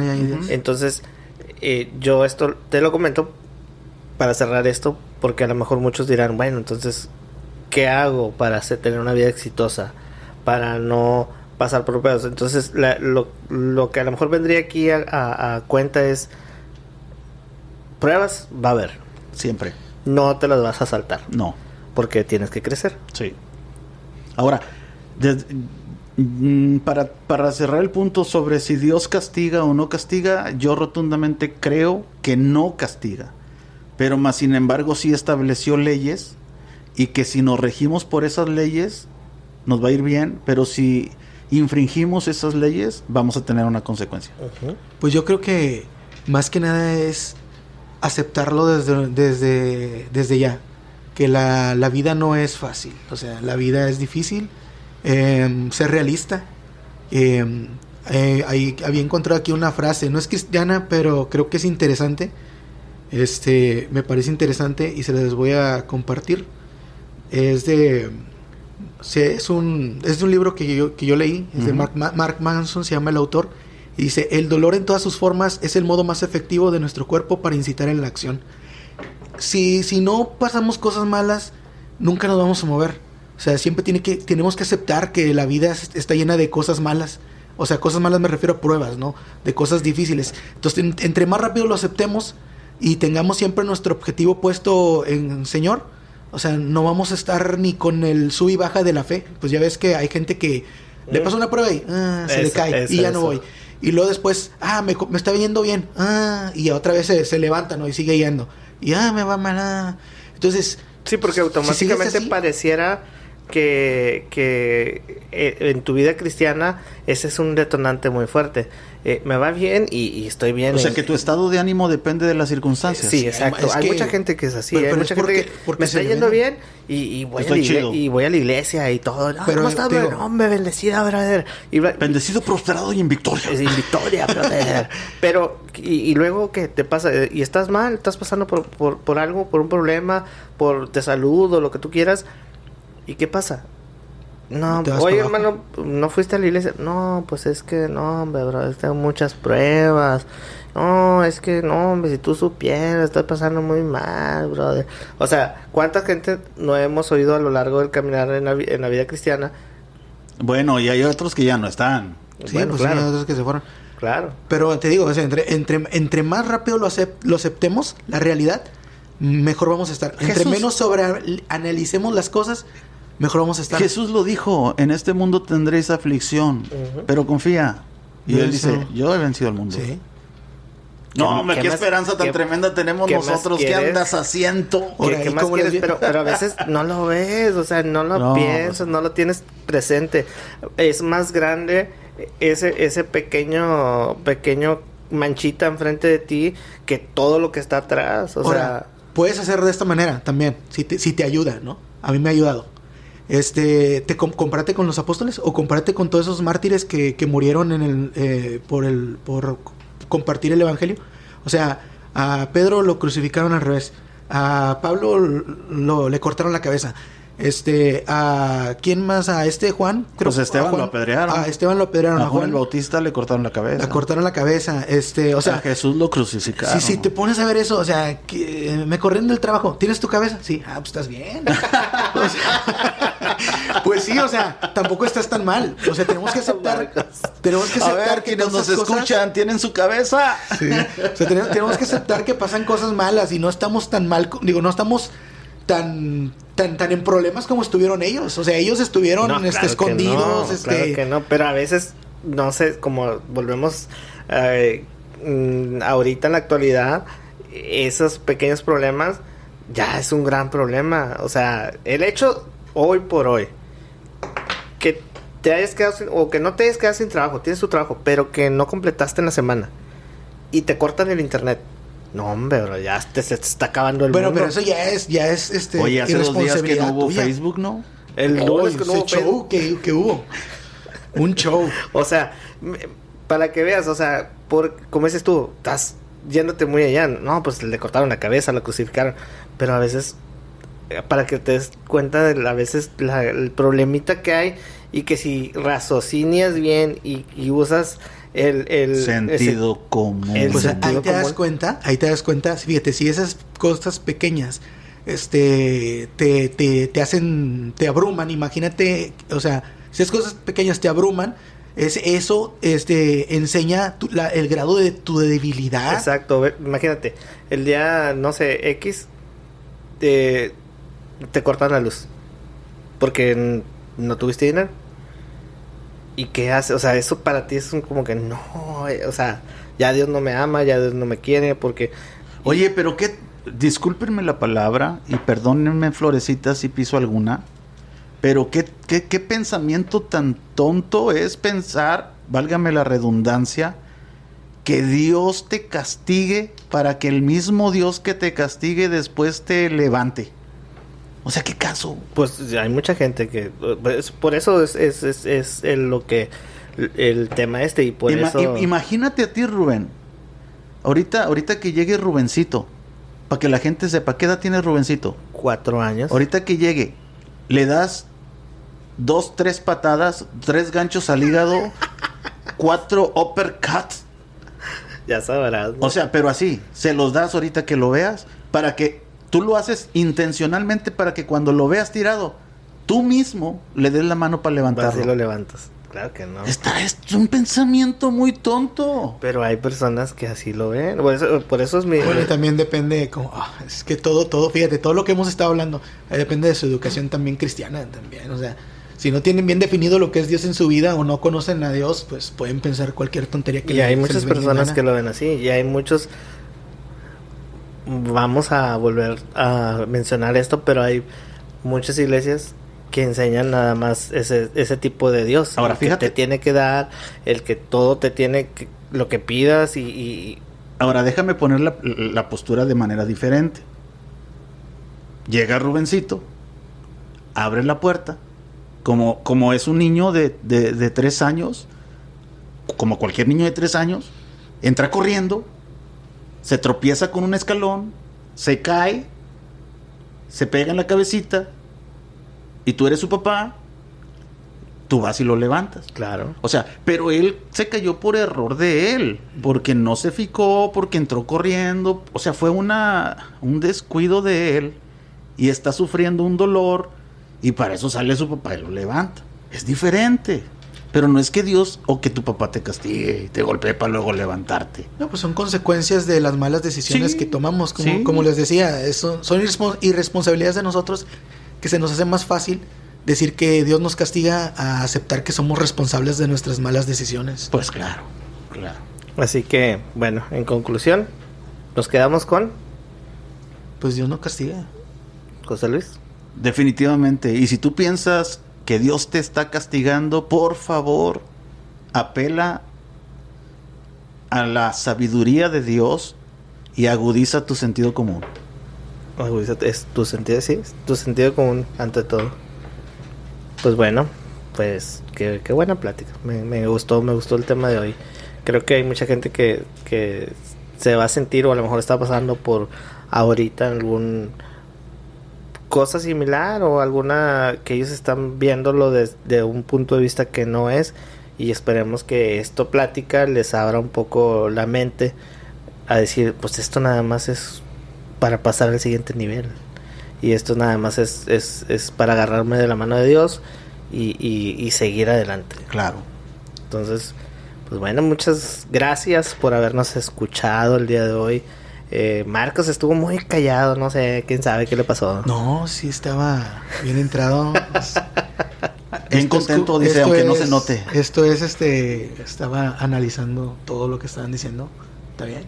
Entonces, yo esto te lo comento para cerrar esto, porque a lo mejor muchos dirán, bueno, entonces, ¿qué hago para tener una vida exitosa? Para no pasar por pedos. Entonces, lo que a lo mejor vendría aquí a cuenta es, pruebas va a haber. Siempre. No te las vas a saltar. No. Porque tienes que crecer. Sí. Ahora, para cerrar el punto sobre si Dios castiga o no castiga, yo rotundamente creo que no castiga. Pero más sin embargo sí estableció leyes, y que si nos regimos por esas leyes nos va a ir bien, pero si infringimos esas leyes vamos a tener una consecuencia. Pues yo creo que más que nada es aceptarlo desde ya, que la vida no es fácil, o sea, la vida es difícil, ser realista. Había encontrado aquí una frase, no es cristiana, pero creo que es interesante. Me parece interesante y se les voy a compartir. Es un libro que yo leí, es de Mark Manson, se llama el autor, y dice: el dolor en todas sus formas es el modo más efectivo de nuestro cuerpo para incitar en la acción. Si no pasamos cosas malas, nunca nos vamos a mover. O sea, siempre tenemos que aceptar que la vida está llena de cosas malas. O sea, cosas malas me refiero a pruebas, ¿no? De cosas difíciles. Entonces, entre más rápido lo aceptemos y tengamos siempre nuestro objetivo puesto en Señor, o sea, no vamos a estar ni con el sub y baja de la fe. Pues ya ves que hay gente que le pasa una prueba y se le cae y ya no voy. Y luego después, me está yendo bien, y otra vez se levanta, ¿no? Y sigue yendo. Y me va mal. Entonces, sí, porque automáticamente pareciera que en tu vida cristiana ese es un detonante muy fuerte. Me va bien y estoy bien. O sea, que tu estado de ánimo depende de las circunstancias. Sí, exacto. Hay mucha gente que es así. Hay mucha gente que me está yendo bien y voy a la iglesia y todo. Pero ¿cómo estás, brother? Hombre, bendecido, brother. Bendecido, prosperado y en victoria. En victoria, brother. Pero, y luego, ¿qué te pasa? Y estás mal, estás pasando por algo, por un problema, de salud o lo que tú quieras. ¿Y qué pasa? No, oye, hermano, ¿no fuiste a la iglesia? No, pues es que no, hombre, bro, tengo muchas pruebas. No, es que no, hombre, si tú supieras, estás pasando muy mal, brother. O sea, ¿cuánta gente no hemos oído a lo largo del caminar en la vida cristiana? Bueno, y hay otros que ya no están. Sí, bueno, pues claro. hay otros que se fueron. Claro. Pero te digo, o sea, entre más rápido lo aceptemos, la realidad, mejor vamos a estar. Entre menos sobreanalicemos las cosas, mejor vamos a estar. Jesús lo dijo: en este mundo tendréis aflicción, pero confía. Y él dice: yo he vencido al mundo. Sí. No, hombre, qué esperanza tan tremenda tenemos nosotros. ¿Qué andas haciendo? ¿Qué más quieres? Pero a veces no lo ves, o sea, no lo piensas, no lo tienes presente. Es más grande ese pequeño manchita enfrente de ti que todo lo que está atrás. O sea, puedes hacer de esta manera también, si te ayuda, ¿no? A mí me ha ayudado. Compárate con los apóstoles o compárate con todos esos mártires que murieron por compartir el evangelio. O sea, a Pedro lo crucificaron al revés, a Pablo le cortaron la cabeza, a quién más, a Juan, creo. Pues Esteban lo apedrearon. A Esteban lo apedrearon. A Juan el Bautista le cortaron la cabeza. Le cortaron la cabeza. O sea, a Jesús lo crucificaron. Si te pones a ver eso, o sea, que me corrieron del trabajo. ¿Tienes tu cabeza? Sí. Pues estás bien. O sea, pues sí, o sea, tampoco estás tan mal. O sea, tenemos que aceptar. A ver, quienes nos escuchan, ¿tienen su cabeza? Sí. O sea, tenemos que aceptar que pasan cosas malas y no estamos tan mal. No estamos tan en problemas como estuvieron ellos. O sea, ellos estuvieron escondidos. Claro que no, pero a veces, no sé, como volvemos ahorita en la actualidad, esos pequeños problemas ya es un gran problema. O sea, el hecho hoy por hoy que te hayas quedado o que no te hayas quedado sin trabajo, tienes tu trabajo, pero que no completaste en la semana y te cortan el internet. No, hombre, bro, ya se está acabando el mundo. Bueno, pero eso ya es Oye, hace 2 días que no hubo tuya. Facebook, ¿no? El lunes que no hubo show que hubo. Un show. O sea, para que veas, o sea, como dices tú, estás yéndote muy allá, no, pues le cortaron la cabeza, lo crucificaron, pero a veces, para que te des cuenta de a veces el problemita que hay, y que si raciocinias bien y usas el sentido común. Pues ahí te das cuenta, fíjate, si esas cosas pequeñas te hacen, te abruman, imagínate, o sea, si esas cosas pequeñas te abruman, eso enseña el grado de tu debilidad. Exacto, imagínate, el día, no sé, X, te cortan la luz porque no tuviste dinero. ¿Y qué hace? O sea, eso para ti es como que no, o sea, ya Dios no me ama, ya Dios no me quiere, porque... Oye, pero qué, discúlpenme la palabra y perdónenme, florecitas, si piso alguna, pero qué pensamiento tan tonto es pensar, válgame la redundancia, que Dios te castigue para que el mismo Dios que te castigue después te levante. O sea, ¿qué caso? Pues hay mucha gente que... por eso es lo que... El tema y por eso... Imagínate a ti, Rubén. Ahorita que llegue Rubencito, para que la gente sepa, ¿qué edad tiene Rubencito? 4 años. Ahorita que llegue, le das 2, 3 patadas, 3 ganchos al hígado, 4 uppercuts. Ya sabrás, ¿no? O sea, pero así, se los das ahorita que lo veas, para que... Tú lo haces intencionalmente para que cuando lo veas tirado, tú mismo le des la mano para levantarlo. Así lo levantas. Claro que no. Es un pensamiento muy tonto. Pero hay personas que así lo ven. Por eso es mi... Bueno, y también depende, es que todo, fíjate, todo lo que hemos estado hablando, depende de su educación también cristiana también. O sea, si no tienen bien definido lo que es Dios en su vida o no conocen a Dios, pues pueden pensar cualquier tontería que y hay muchas personas que lo ven así. Y hay muchos... Vamos a volver a mencionar esto, pero hay muchas iglesias que enseñan nada más ese tipo de Dios. Ahora, fíjate, que te tiene que dar, el que todo te tiene que, lo que pidas y... Ahora déjame poner la postura de manera diferente. Llega Rubencito, abre la puerta, como es un niño de 3 años, como cualquier niño de 3 años, entra corriendo, se tropieza con un escalón, se cae, se pega en la cabecita, y tú eres su papá, tú vas y lo levantas. Claro. O sea, pero él se cayó por error de él, porque no se fijó, porque entró corriendo, o sea, fue un descuido de él, y está sufriendo un dolor, y para eso sale su papá y lo levanta. Es diferente. Pero no es que Dios o que tu papá te castigue y te golpee para luego levantarte. No, pues son consecuencias de las malas decisiones que tomamos. Como les decía, son irresponsabilidades de nosotros, que se nos hace más fácil decir que Dios nos castiga a aceptar que somos responsables de nuestras malas decisiones. Pues claro. Así que, bueno, en conclusión, nos quedamos con... Pues Dios no castiga. José Luis. Definitivamente. Y si tú piensas que Dios te está castigando, por favor, apela a la sabiduría de Dios y agudiza tu sentido común. Es tu sentido, sí, tu sentido común ante todo. Pues bueno, pues qué buena plática. Me gustó el tema de hoy. Creo que hay mucha gente que se va a sentir, o a lo mejor está pasando por ahorita algún cosa similar, o alguna que ellos están viéndolo desde un punto de vista que no es, y esperemos que esto plática les abra un poco la mente a decir, pues esto nada más es para pasar al siguiente nivel, y esto nada más es para agarrarme de la mano de Dios y seguir adelante. Claro. Entonces, pues bueno, muchas gracias por habernos escuchado el día de hoy. Marcos estuvo muy callado, no sé, quién sabe qué le pasó. No, sí estaba bien entrado. Bien contento, dice, aunque no se note. Estaba analizando todo lo que estaban diciendo. Está bien.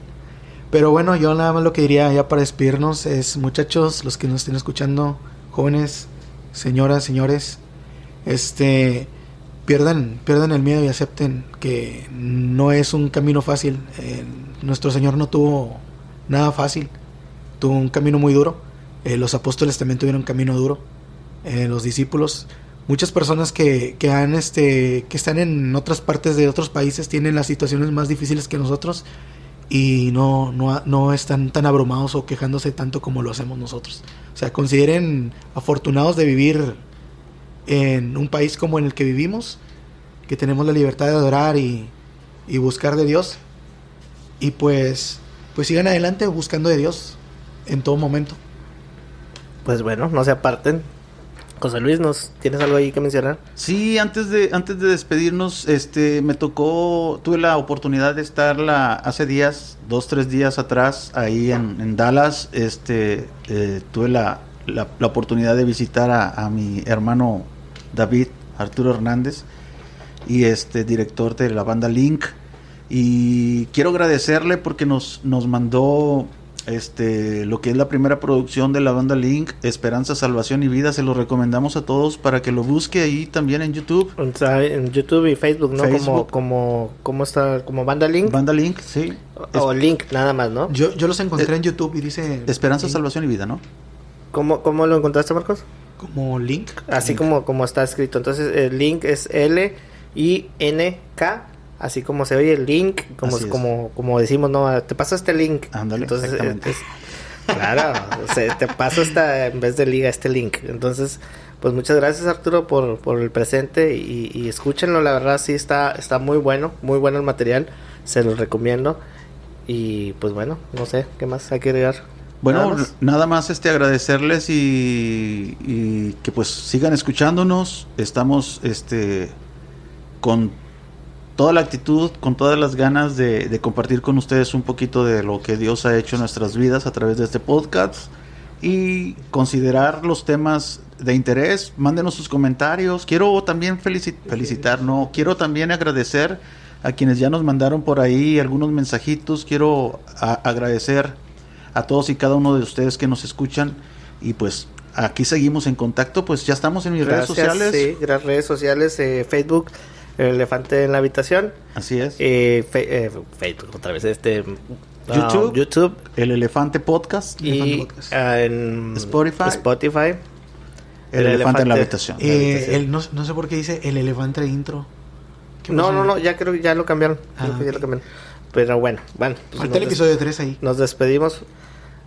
Pero bueno, yo nada más lo que diría ya para despedirnos es, muchachos, los que nos estén escuchando, jóvenes, señoras, señores, pierdan el miedo y acepten que no es un camino fácil. Nuestro Señor no tuvo nada fácil, tuvo un camino muy duro. Los apóstoles también tuvieron un camino duro. Los discípulos, muchas personas que están en otras partes de otros países tienen las situaciones más difíciles que nosotros, y no están tan abrumados o quejándose tanto como lo hacemos nosotros. O sea, consideren afortunados de vivir en un país como en el que vivimos, que tenemos la libertad de adorar y buscar de Dios, y pues sigan adelante buscando de Dios en todo momento. Pues bueno, no se aparten. José Luis, ¿tienes algo ahí que mencionar? Sí, antes de despedirnos, tuve la oportunidad de estar hace días, 2-3 días atrás, ahí en Dallas. Tuve la oportunidad de visitar a mi hermano David Arturo Hernández, y director de la banda Link, y quiero agradecerle porque nos mandó lo que es la primera producción de la banda Link, Esperanza, Salvación y Vida. Se lo recomendamos a todos para que lo busque ahí también en YouTube. O sea, en YouTube y Facebook, ¿no? Facebook. ¿Cómo está? ¿Como banda Link? Banda Link, sí. O Link, nada más, ¿no? Yo los encontré en YouTube y dice Esperanza, Link. Salvación y Vida, ¿no? ¿Cómo lo encontraste, Marcos? Como Link. Así Link. como está escrito. Entonces, el Link es L-I-N-K, así como se oye el Link, como decimos, ¿no? Te paso este link. Ándale, entonces, exactamente. claro, te paso en vez de liga, este link. Entonces, pues muchas gracias, Arturo, por el presente, y escúchenlo. La verdad sí está muy bueno el material, se los recomiendo. Y pues bueno, no sé, ¿qué más hay que agregar? Bueno, nada más agradecerles y que pues sigan escuchándonos. Estamos con toda la actitud, con todas las ganas de compartir con ustedes un poquito de lo que Dios ha hecho en nuestras vidas a través de este podcast, y considerar los temas de interés. Mándenos sus comentarios. Quiero también quiero también agradecer a quienes ya nos mandaron por ahí algunos mensajitos. Quiero agradecer a todos y cada uno de ustedes que nos escuchan, y pues aquí seguimos en contacto. Pues ya estamos en mis redes sociales. Sí, las redes sociales, Facebook, El Elefante en la Habitación. Así es. Facebook, otra vez, YouTube, El Elefante Podcast, y en Spotify, El Elefante en la Habitación. No sé por qué dice El Elefante Intro. No, ya creo que ya lo cambiaron. Ya lo cambiaron. Pero bueno. Pues falta el episodio 3 ahí. Nos despedimos.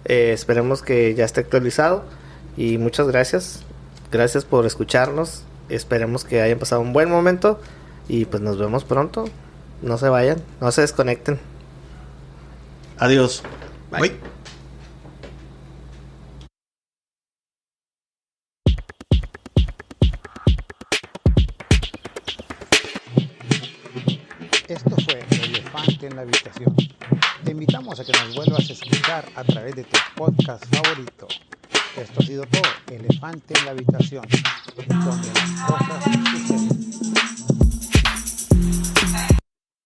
Esperemos que ya esté actualizado. Y muchas gracias. Gracias por escucharnos. Esperemos que hayan pasado un buen momento. Y pues nos vemos pronto. No se vayan, no se desconecten. Adiós. Bye. Esto fue El Elefante en la Habitación. Te invitamos a que nos vuelvas a escuchar a través de tu podcast favorito. Esto ha sido todo. Elefante en la Habitación, donde las cosas